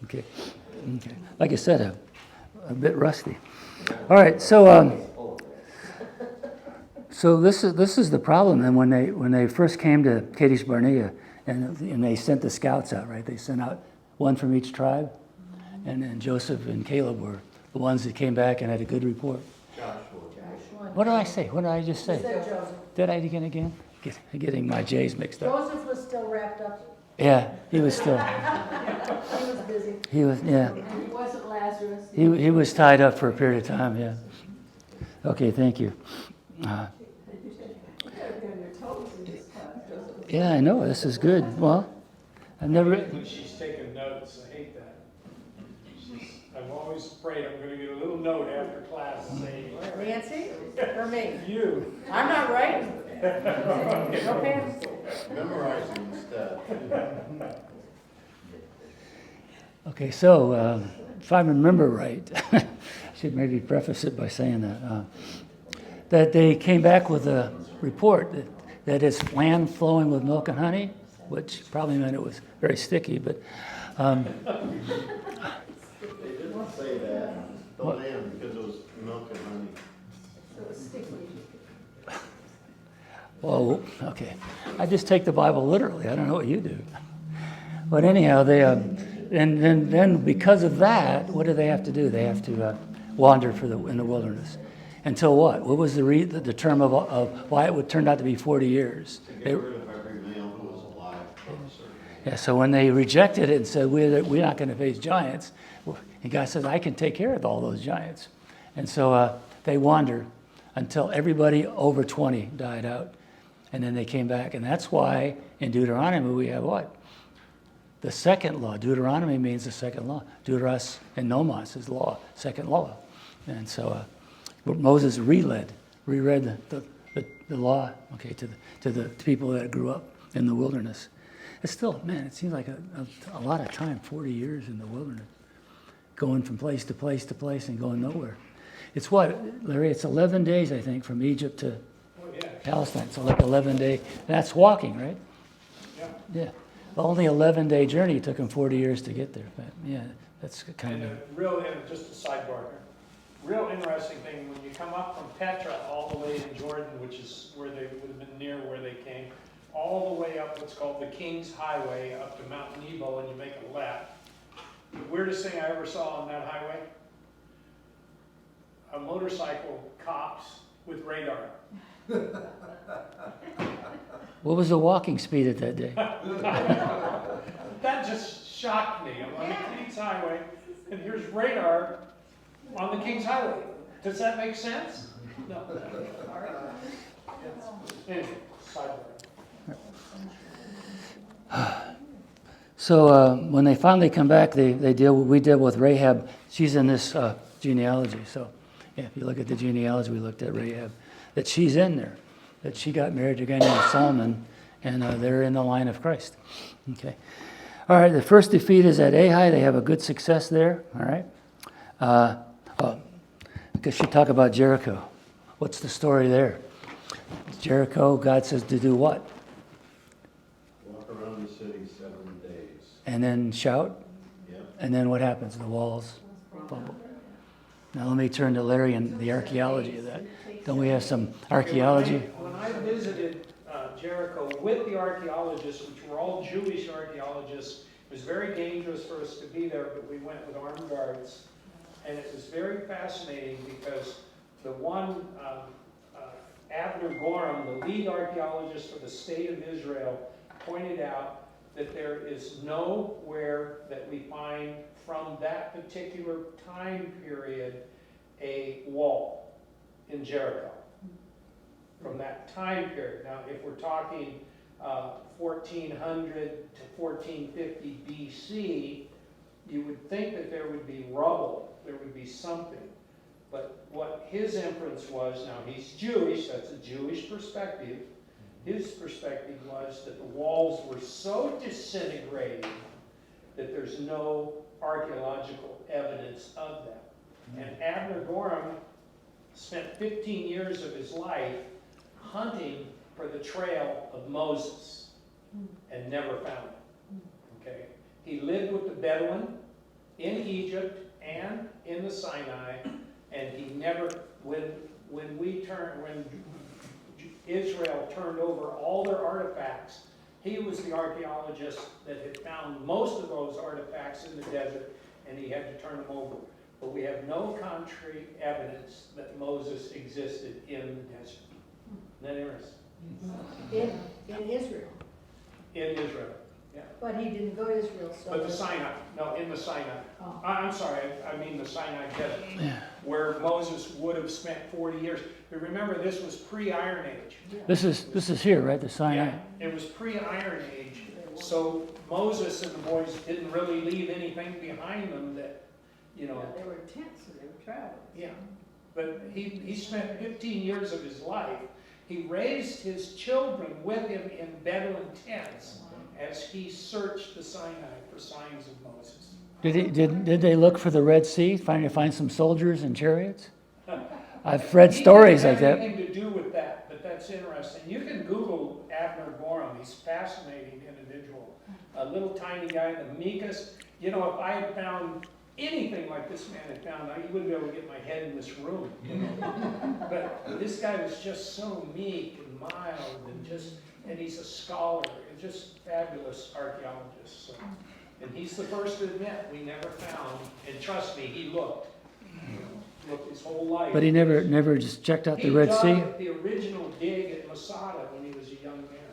Speaker 1: Okay. Like I said, a bit rusty. All right. So this is the problem. Then when they first came to Kadesh Barnea, and they sent the scouts out, right? They sent out one from each tribe, and then Joseph and Caleb were the ones that came back and had a good report. What did I say? What did I just say? Did I again? Getting my J's mixed up.
Speaker 5: Joseph was still wrapped up.
Speaker 1: Yeah, he was still.
Speaker 5: He was busy.
Speaker 1: He was, yeah.
Speaker 5: He wasn't Lazarus.
Speaker 1: He was tied up for a period of time, yeah. Okay, thank you. Yeah, I know, this is good. Well, I've never...
Speaker 2: She's taking notes, I hate that. I'm always afraid I'm gonna get a little note after class saying,
Speaker 5: Nancy or me?
Speaker 2: you.
Speaker 5: I'm not writing. No pen.
Speaker 3: Memorizing instead.
Speaker 1: Okay, so if I remember right, I should maybe preface it by saying that they came back with a report that it's land flowing with milk and honey, which probably meant it was very sticky, but...
Speaker 3: They didn't say that, the land, because it was milk and honey.
Speaker 1: Well, okay. I just take the Bible literally. I don't know what you do. But anyhow, they and then because of that, what do they have to do? They have to wander in the wilderness. Until what? What was the term of why it would turn out to be 40 years?
Speaker 3: To get rid of every male who was alive from a certain age.
Speaker 1: Yeah, so when they rejected it and said, we're not going to face giants, and God says, I can take care of all those giants. And so they wandered until everybody over 20 died out. And then they came back. And that's why in Deuteronomy we have what? The second law. Deuteronomy means the second law. Deuteros and nomos is law, second law. And so Moses reread the law, okay, to the people that grew up in the wilderness. It's still, man, it seems like a lot of time, 40 years in the wilderness, going from place to place to place and going nowhere. It's what, Larry? It's 11 days, I think, from Egypt to Palestine. So like 11 days. That's walking, right? Yeah. The only 11-day journey took them 40 years to get there. But yeah, that's kind of...
Speaker 2: Just a sidebar here. Real interesting thing, when you come up from Petra all the way in Jordan, which is where they would have been near where they came, all the way up what's called the King's Highway up to Mount Nebo, and you make a left. The weirdest thing I ever saw on that highway, a motorcycle cops with radar.
Speaker 1: What was the walking speed at that day?
Speaker 2: That just shocked me. I'm on the King's Highway, and here's radar on the King's Highway. Does that make sense? No. Anyway, sidebar.
Speaker 1: So when they finally come back, we deal with Rahab. She's in this genealogy. So yeah, if you look at the genealogy, we looked at Rahab. that she's in there, that she got married to a guy named Solomon, and they're in the line of Christ. Okay. All right, the first defeat is at Ai. They have a good success there. All right. I should talk about Jericho. What's the story there? Jericho, God says to do what?
Speaker 3: Walk around the city 7 days.
Speaker 1: And then shout?
Speaker 3: Yep.
Speaker 1: And then what happens? The walls fumble. Now let me turn to Larry and the archaeology of that. Don't we have some archaeology?
Speaker 2: When I visited Jericho with the archaeologists, which were all Jewish archaeologists, it was very dangerous for us to be there, but we went with armed guards. And it was very fascinating because the one, Abner Gorham, the lead archaeologist for the state of Israel, pointed out that there is nowhere that we find from that particular time period a wall in Jericho. From that time period. Now, if we're talking 1400 to 1450 BC, you would think that there would be rubble, there would be something. But what his inference was, now he's Jewish, that's a Jewish perspective. His perspective was that the walls were so disintegrated that there's no archaeological evidence of them. And Abner Gorham spent 15 years of his life hunting for the trail of Moses and never found it. Okay? He lived with the Bedouin in Egypt and in the Sinai, and he never, when Israel turned over all their artifacts, he was the archaeologist that had found most of those artifacts in the desert, and he had to turn them over. But we have no concrete evidence that Moses existed in the desert. Isn't that interesting?
Speaker 5: In Israel,
Speaker 2: In Israel, yeah.
Speaker 5: but he didn't go to Israel, so.
Speaker 2: But the Sinai, no, in the Sinai.
Speaker 5: Oh.
Speaker 2: I'm sorry, I mean the Sinai desert, where Moses would have spent 40 years. But remember, this was pre-Iron Age.
Speaker 1: This is here, right? The Sinai.
Speaker 2: Yeah, it was pre-Iron Age, so Moses and the boys didn't really leave anything behind them that, you know.
Speaker 5: They were tents and they were traveling.
Speaker 2: Yeah, but he spent 15 years of his life. He raised his children with him in Bedouin tents as he searched the Sinai for signs of Moses.
Speaker 1: Did they look for the Red Sea, find some soldiers and chariots? I've read stories like that.
Speaker 2: He didn't have anything to do with that, but that's interesting. You can Google Abner Gorham. He's a fascinating individual. A little tiny guy, the meekest. You know, if I had found anything like this man had found, I wouldn't be able to get my head in this room. You know? But this guy was just so meek and mild, and he's a scholar, and just fabulous archaeologist. So. And he's the first to admit we never found, and trust me, he looked. Looked his whole life.
Speaker 1: But he never just checked out the Red Sea?
Speaker 2: He dug at the original dig at Masada when he was a young man.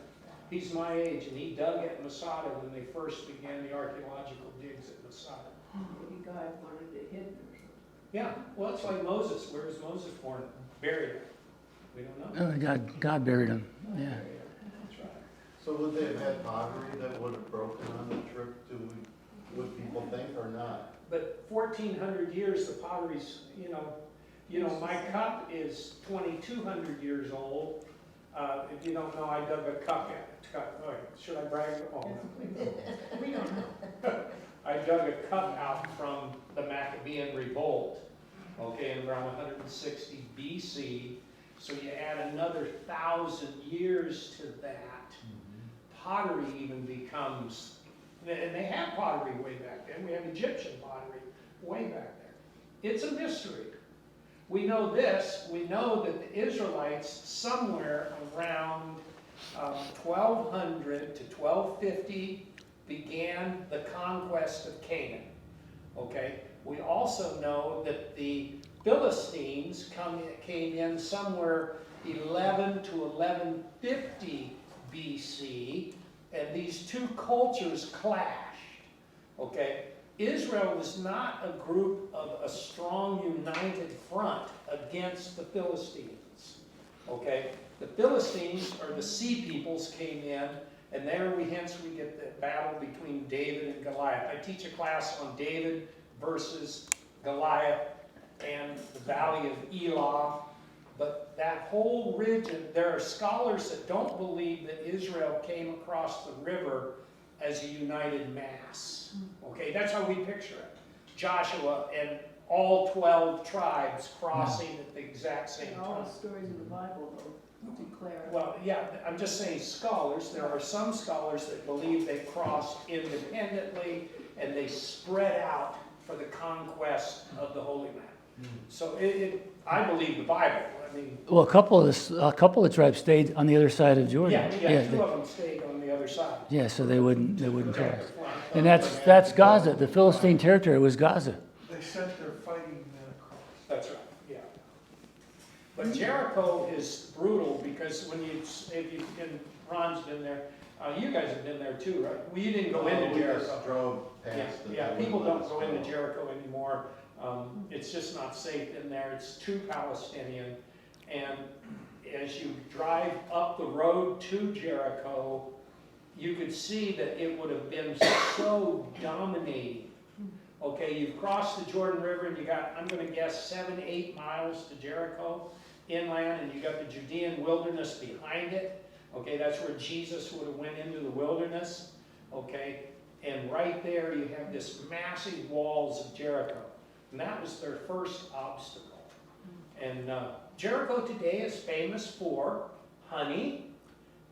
Speaker 2: He's my age, and he dug at Masada when they first began the archaeological digs at Masada.
Speaker 5: Maybe God wanted it hidden or something.
Speaker 2: Yeah, well, it's like Moses. Where was Moses born? Buried. We don't know.
Speaker 1: God buried him. Yeah.
Speaker 2: That's right.
Speaker 3: So would they have had pottery that would have broken on the trip to, would people think, or not?
Speaker 2: But 1,400 years, the pottery's, you know, my cup is 2,200 years old. If you don't know, I dug a cup. Oh, should I brag? Oh, no.
Speaker 5: We don't know.
Speaker 2: I dug a cup out from the Maccabean revolt, okay, in around 160 BC. So you add another 1,000 years to that. Pottery even becomes, and they had pottery way back then. We have Egyptian pottery way back there. It's a mystery. We know this. We know that the Israelites, somewhere around 1200 to 1250, began the conquest of Canaan. Okay? We also know that the Philistines came in somewhere 11 to 1150 BC, and these two cultures clashed. Okay? Israel was not a group of a strong, united front against the Philistines. Okay? The Philistines, or the sea peoples, came in, and hence we get the battle between David and Goliath. I teach a class on David versus Goliath and the Valley of Elah. But that whole region, there are scholars that don't believe that Israel came across the river as a united mass. Okay, that's how we picture it. Joshua and all 12 tribes crossing at the exact same
Speaker 5: And all
Speaker 2: time.
Speaker 5: the stories of the Bible, though, declare.
Speaker 2: Well, yeah, I'm just saying scholars, there are some scholars that believe they crossed independently and they spread out for the conquest of the Holy Land. So I believe the Bible, I mean.
Speaker 1: Well, a couple of tribes stayed on the other side of Jordan.
Speaker 2: Yeah, two of them stayed on the other side.
Speaker 1: Yeah, so they wouldn't
Speaker 2: Protect
Speaker 1: cross.
Speaker 2: their flank.
Speaker 1: And that's Gaza. The Philistine territory was Gaza.
Speaker 6: They sent their fighting men across.
Speaker 2: That's right, yeah. But Jericho is brutal because if you've been, Ron's been there, you guys have been there too, right? Well, you didn't go into
Speaker 3: We
Speaker 2: Jericho.
Speaker 3: just drove past it.
Speaker 2: Yeah, people don't go into Jericho anymore. It's just not safe in there. It's too Palestinian. And as you drive up the road to Jericho, you could see that it would have been so dominating. Okay, you've crossed the Jordan River and you got, I'm going to guess, 7, 8 miles to Jericho inland, and you got the Judean wilderness behind it. Okay, that's where Jesus would have went into the wilderness. Okay, and right there you have this massive walls of Jericho. And that was their first obstacle. And Jericho today is famous for honey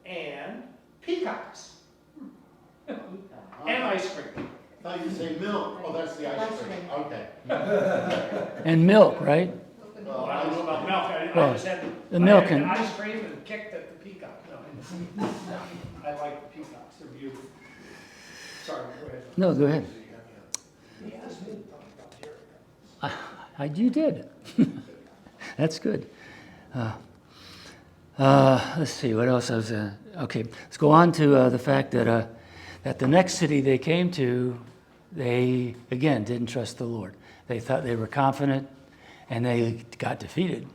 Speaker 2: and peacocks and ice cream.
Speaker 3: I thought you'd say milk. Oh, that's the ice cream. Okay.
Speaker 1: And milk, right?
Speaker 2: Well, I don't know about milk. I
Speaker 1: Well,
Speaker 2: just had
Speaker 1: the milk
Speaker 2: I had
Speaker 1: and-
Speaker 2: ice cream and kicked at the peacock. No, I like the peacocks. They're beautiful. Sorry, go ahead.
Speaker 1: No, go ahead.
Speaker 2: You asked me to talk about Jericho.
Speaker 1: You did. That's good. Let's see, what else I was, okay, let's go on to the fact that the next city they came to, they, again, didn't trust the Lord. They thought they were confident, and they got defeated.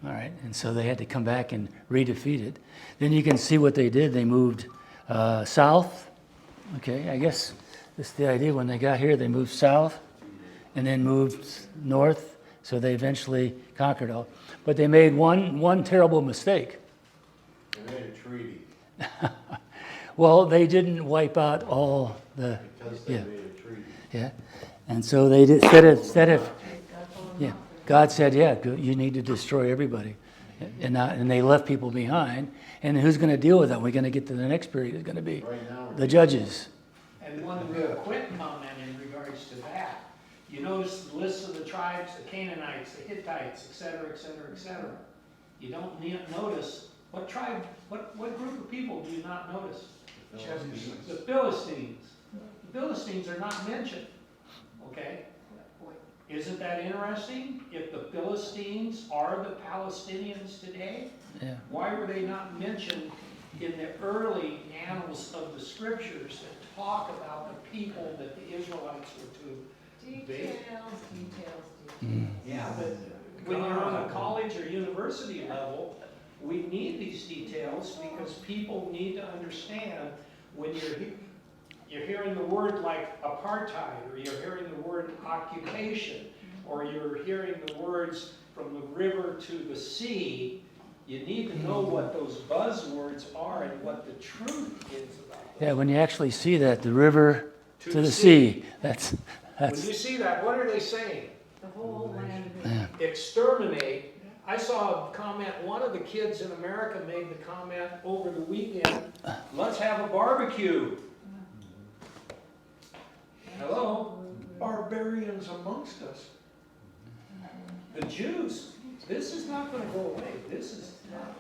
Speaker 1: All right, and so they had to come back and re-defeat it. Then you can see what they did. They moved south. Okay, I guess that's the idea. When they got here, they moved south and then moved north, so they eventually conquered all. But they made one terrible mistake.
Speaker 3: They made a treaty
Speaker 1: Well, they didn't wipe out all the,
Speaker 3: because they
Speaker 1: yeah,
Speaker 3: made a treaty.
Speaker 1: yeah. And so they did, instead of, yeah, God said, yeah, you need to destroy everybody. And they left people behind. And who's going to deal with that? We're going to get to the next period. It's going to be
Speaker 3: Right now,
Speaker 1: the judges.
Speaker 2: And one real quick comment in regards to that. You notice the list of the tribes, the Canaanites, the Hittites, et cetera, et cetera, et cetera. You don't notice, what tribe, what group of people do you not notice? The Philistines. The Philistines are not mentioned, okay? Isn't that interesting? If the Philistines are the Palestinians today,
Speaker 1: Yeah.
Speaker 2: why were they not mentioned in the early annals of the scriptures that talk about the people that the Israelites were to
Speaker 4: Details.
Speaker 2: Yeah, but when you're on a college or university level, we need these details because people need to understand when you're hearing the word like apartheid, or you're hearing the word occupation, or you're hearing the words from the river to the sea, you need to know what those buzzwords are and what the truth is about them.
Speaker 1: Yeah, when you actually see that, the river to the sea, that's
Speaker 2: When you see that, what are they saying?
Speaker 5: The whole land.
Speaker 2: Exterminate. I saw a comment, one of the kids in America made the comment over the weekend, let's have a barbecue. Hello?
Speaker 6: Barbarians amongst us.
Speaker 2: The Jews, this is not going to go away. This is not.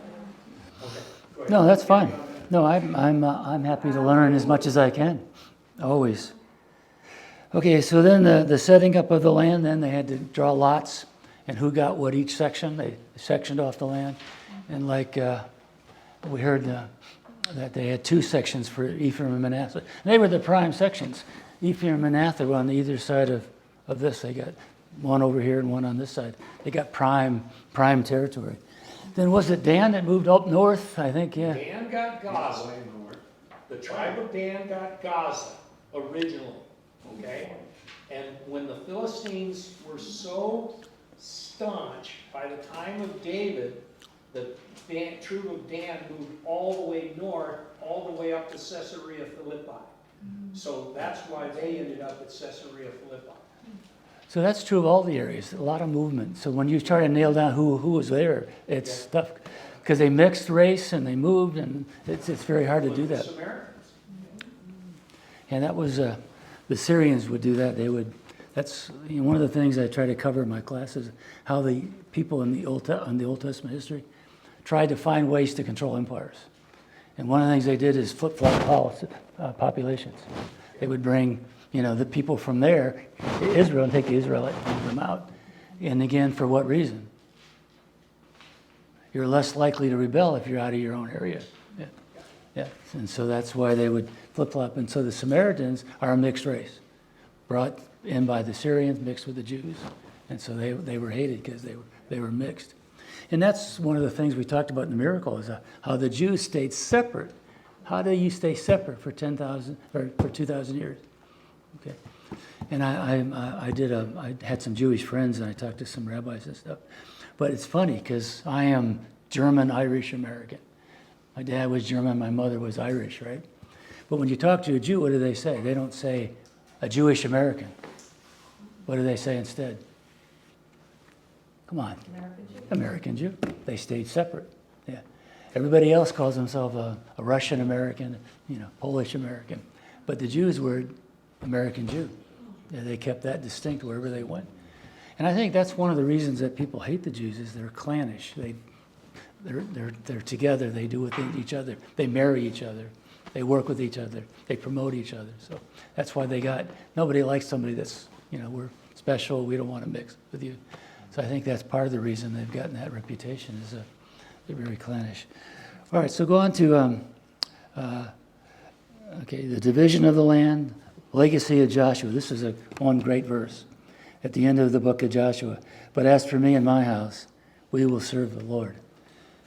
Speaker 2: Okay, go ahead.
Speaker 1: no, that's fine. No, I'm happy to learn as much as I can, always. Okay, so then the setting up of the land, then they had to draw lots, and who got what each section. They sectioned off the land, and like we heard that they had 2 sections for Ephraim and Manasseh. And they were the prime sections. Ephraim and Manasseh were on either side of this. They got one over here and one on this side. They got prime territory. Then was it Dan that moved up north? I think, yeah.
Speaker 2: Dan got Gaza. The tribe of Dan got Gaza originally, okay? And when the Philistines were so staunch. By the time of David, the troop of Dan moved all the way north, all the way up to Caesarea Philippi. So that's why they ended up at Caesarea Philippi.
Speaker 1: So that's true of all the areas, a lot of movement. So when you try to nail down who was there, it's tough. Because they mixed race and they moved, and it's very hard to do
Speaker 2: Look at
Speaker 1: that.
Speaker 2: the Samaritans.
Speaker 1: And that was, the Syrians would do that. They would, that's one of the things I try to cover in my classes, how the people in the Old Testament history tried to find ways to control empires. And one of the things they did is flip-flop populations. They would bring, the people from there, Israel, and take the Israelites and move them out. And again, for what reason? You're less likely to rebel if you're out of your own area. Yeah. And so that's why they would flip-flop. And so the Samaritans are a mixed race, brought in by the Syrians, mixed with the Jews. And so they were hated because they were mixed. And that's one of the things we talked about in the miracle, is how the Jews stayed separate. How do you stay separate for 10,000 or for 2,000 years? Okay. And I had some Jewish friends, and I talked to some rabbis and stuff. But it's funny because I am German, Irish, American. My dad was German, my mother was Irish, right? But when you talk to a Jew, what do they say? They don't say a Jewish American. What do they say instead? Come on. American Jew. They stayed separate. Yeah. Everybody else calls themselves a Russian American, Polish American. But the Jews were American Jew. Yeah, they kept that distinct wherever they went. And I think that's one of the reasons that people hate the Jews, is they're clannish. They're together. They do with each other. They marry each other. They work with each other. They promote each other. So that's why nobody likes somebody that's, we're special. We don't want to mix with you. So I think that's part of the reason they've gotten that reputation, is they're very clannish. All right, so go on to, the division of the land, legacy of Joshua. This is one great verse at the end of the book of Joshua. But as for me and my house, we will serve the Lord.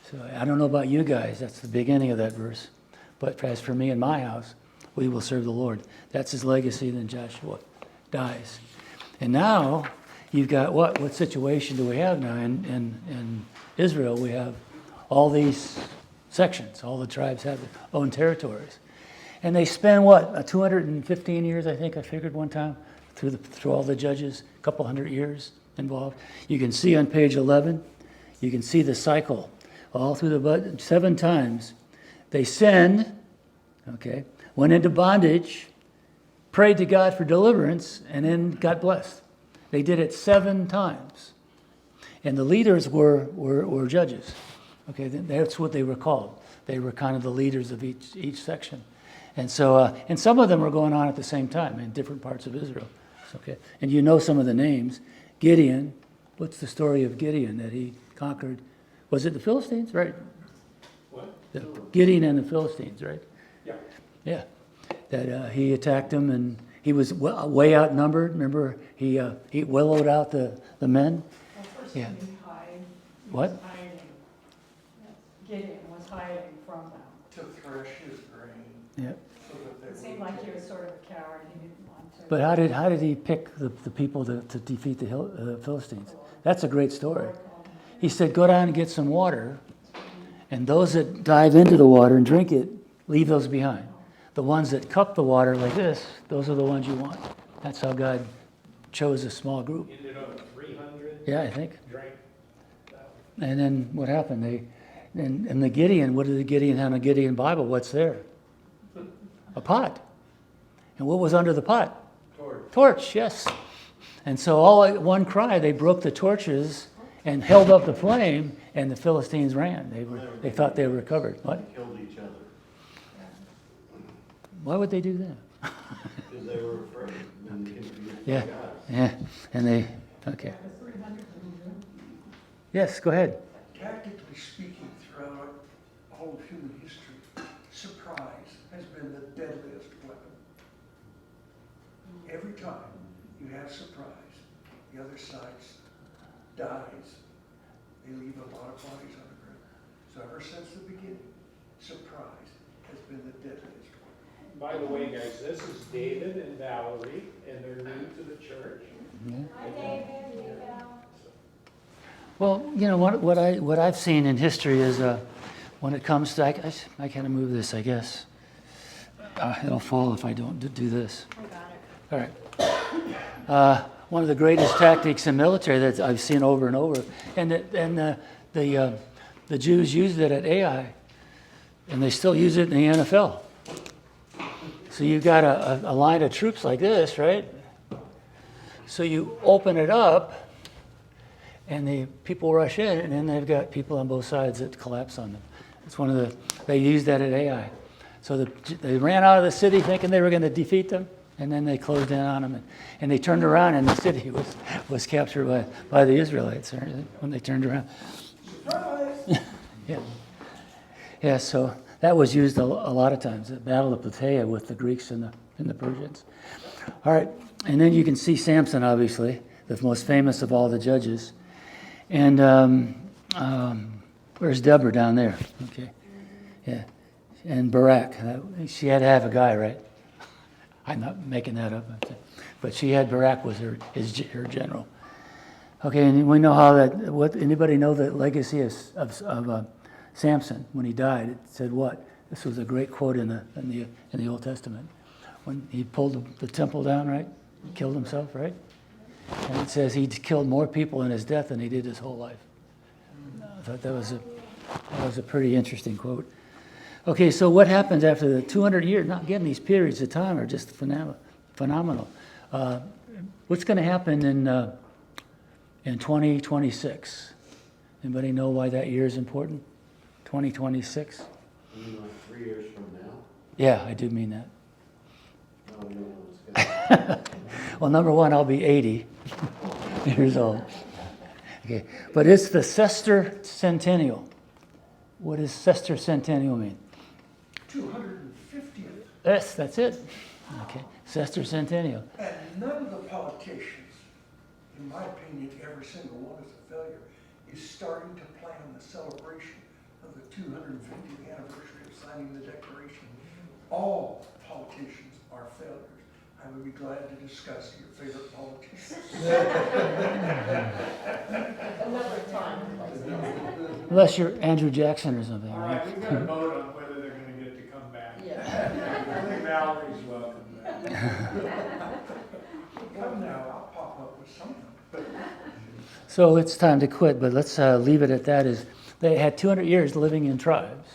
Speaker 1: So I don't know about you guys, that's the beginning of that verse. But as for me and my house, we will serve the Lord. That's his legacy. Then Joshua dies. And now you've got what situation do we have now? In Israel, we have all these sections. All the tribes have their own territories. And they spend 215 years, I think I figured one time, through all the judges, a couple hundred years involved. You can see on page 11, you can see the cycle all through the 7 times. They sinned, went into bondage, prayed to God for deliverance, and then got blessed. They did it 7 times. And the leaders were judges. Okay, that's what they were called. They were kind of the leaders of each section. And so, and some of them were going on at the same time in different parts of Israel. Okay, and some of the names. Gideon, what's the story of Gideon that he conquered? Was it the Philistines, right?
Speaker 2: What?
Speaker 1: Gideon and the Philistines, right?
Speaker 2: Yeah.
Speaker 1: Yeah, that he attacked them, and he was way outnumbered. Remember, he willowed out the men. Yeah. What?
Speaker 5: Gideon was hiding from them.
Speaker 6: To thresh his grain.
Speaker 1: Yeah.
Speaker 6: So that they
Speaker 5: It seemed like he was sort of a coward, he didn't want to.
Speaker 1: But how did he pick the people to defeat the Philistines? That's a great story. He said, go down and get some water, and those that dive into the water and drink it, leave those behind. The ones that cup the water like this, those are the ones you want. That's how God chose a small group.
Speaker 2: Ended up at 300.
Speaker 1: Yeah, I think.
Speaker 2: Drank.
Speaker 1: And then what happened? And the Gideon, what did the Gideon have in the Gideon Bible? What's there? A pot. And what was under the pot? Torch, yes. And so all at one cry, they broke the torches and held up the flame, and the Philistines ran. They thought they were recovered. What?
Speaker 3: They killed each other
Speaker 1: Why would they do that?
Speaker 3: because they were afraid and confused by
Speaker 1: Yeah,
Speaker 3: God.
Speaker 1: yeah. And okay. Yes, go ahead.
Speaker 6: Tactically speaking, throughout all of human history, surprise has been the deadliest weapon. Every time you have surprise, the other side dies. They leave a lot of bodies on the ground. So ever since the beginning, surprise has been the deadliest weapon.
Speaker 2: By the way, guys, this is David and Valerie, and they're new to the church.
Speaker 1: Yeah.
Speaker 7: Hi, David, Leo.
Speaker 1: Well, you know, what I've seen in history is when it comes to, I kind of move this, I guess. It'll fall if I don't do this.
Speaker 5: I got it.
Speaker 1: All right. One of the greatest tactics in military that I've seen over and over, and the Jews used it at AI, and they still use it in the NFL. So you've got a line of troops like this, right? So you open it up, and the people rush in, and then they've got people on both sides that collapse on them. It's they used that at AI. So they ran out of the city thinking they were going to defeat them, and then they closed in on them, and they turned around, and the city was captured by the Israelites when they turned around.
Speaker 6: Surprise!
Speaker 1: Yeah. So that was used a lot of times. The Battle of Plataea with the Greeks and the Persians. All right, and then you can see Samson, obviously, the most famous of all the judges. And where's Deborah down there? Okay, yeah. And Barak, she had to have a guy, right? I'm not making that up, but she had Barak was her general. Okay, and we know how that. What anybody know the legacy of Samson when he died? It said what? This was a great quote in the Old Testament when he pulled the temple down, right? He killed himself, right? And it says he killed more people in his death than he did his whole life. I thought that was a pretty interesting quote. Okay, so what happens after the 200 years? Not again, these periods of time are just phenomenal. What's going to happen in 2026? Anybody know why that year is important? 2026?
Speaker 3: You mean like 3 years from now?
Speaker 1: Yeah, I do mean that.
Speaker 3: No, you know what's going to
Speaker 1: Well, number one, I'll be 80 years old. Okay, but it's the sesquicentennial. What does sesquicentennial mean?
Speaker 6: 250th.
Speaker 1: That's it. Okay, sesquicentennial.
Speaker 6: And none of the politicians, in my opinion, every single one is a failure, is starting to plan the celebration of the 250th anniversary of signing the Declaration. All politicians are failures. I would be glad to discuss your favorite politicians.
Speaker 4: Another time.
Speaker 1: Unless you're Andrew Jackson or something,
Speaker 2: All
Speaker 1: right?
Speaker 2: right, we've got to vote on whether they're going to get to come back.
Speaker 4: Yeah.
Speaker 2: I think Valerie's welcome back.
Speaker 6: Come now, I'll pop up with something.
Speaker 1: So it's time to quit, but let's leave it at that. Is they had 200 years living in tribes,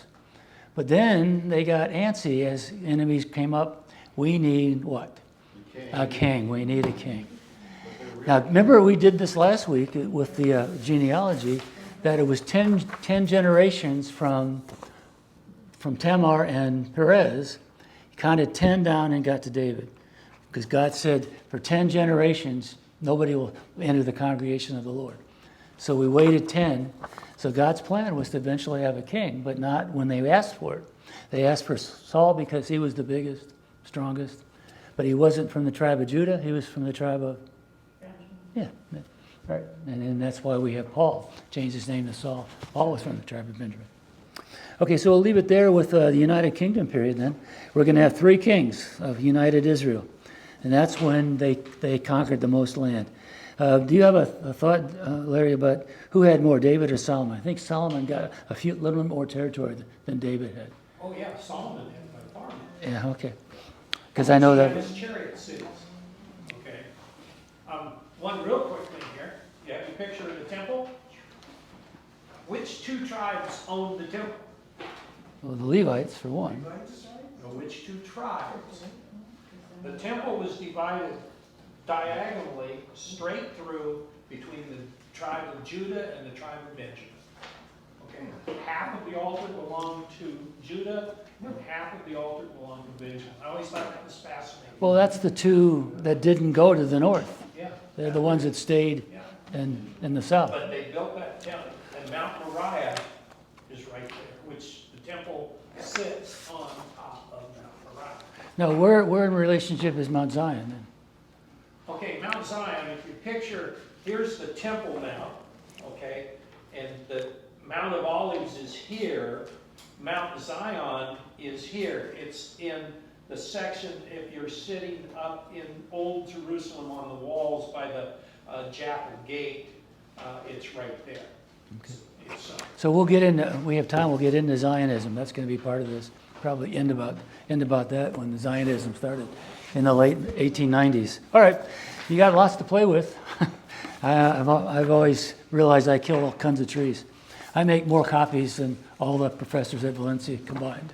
Speaker 1: but then they got antsy as enemies came up. We need what? A king. We need a king. Now, remember we did this last week with the genealogy, that it was 10 generations from Tamar and Perez. He counted 10 down and got to David. Because God said, for 10 generations, nobody will enter the congregation of the Lord. So we waited 10. So God's plan was to eventually have a king, but not when they asked for it. They asked for Saul because he was the biggest, strongest. But he wasn't from the tribe of Judah. He was from the tribe of... Yeah, right. And that's why we have Paul. Changed his name to Saul. Paul was from the tribe of Benjamin. Okay, so we'll leave it there with the United Kingdom period then. We're going to have 3 kings of United Israel. And that's when they conquered the most land. Do you have a thought, Larry, about who had more, David or Solomon? I think Solomon got a little bit more territory than David had.
Speaker 2: Oh, yeah, Solomon had by far.
Speaker 1: Yeah, okay. Because I know
Speaker 2: He
Speaker 1: that...
Speaker 2: had his chariot cities. Okay. One real quick thing here. You have your picture of the temple. Which 2 tribes owned the temple?
Speaker 1: Well, the Levites, for one.
Speaker 2: No, which 2 tribes? The temple was divided diagonally, straight through, between the tribe of Judah and the tribe of Benjamin. Okay, half of the altar belonged to Judah, and half of the altar belonged to Benjamin. I always thought that was fascinating.
Speaker 1: Well, that's the 2 that didn't go to the north.
Speaker 2: Yeah.
Speaker 1: They're the ones that stayed
Speaker 2: Yeah.
Speaker 1: in the south.
Speaker 2: But they built that temple, and Mount Moriah is right there, which the temple sits on top of Mount Moriah.
Speaker 1: No, where in relationship is Mount Zion then?
Speaker 2: Okay, Mount Zion, if you picture, here's the Temple Mount, okay? And the Mount of Olives is here. Mount Zion is here. It's in the section, if you're sitting up in Old Jerusalem on the walls by the Chapel Gate, it's right there. It's,
Speaker 1: So we'll get into, we have time, we'll get into Zionism. That's going to be part of this. Probably end about that when the Zionism started in the late 1890s. All right, you got lots to play with. I've always realized I kill all kinds of trees. I make more copies than all the professors at Valencia combined.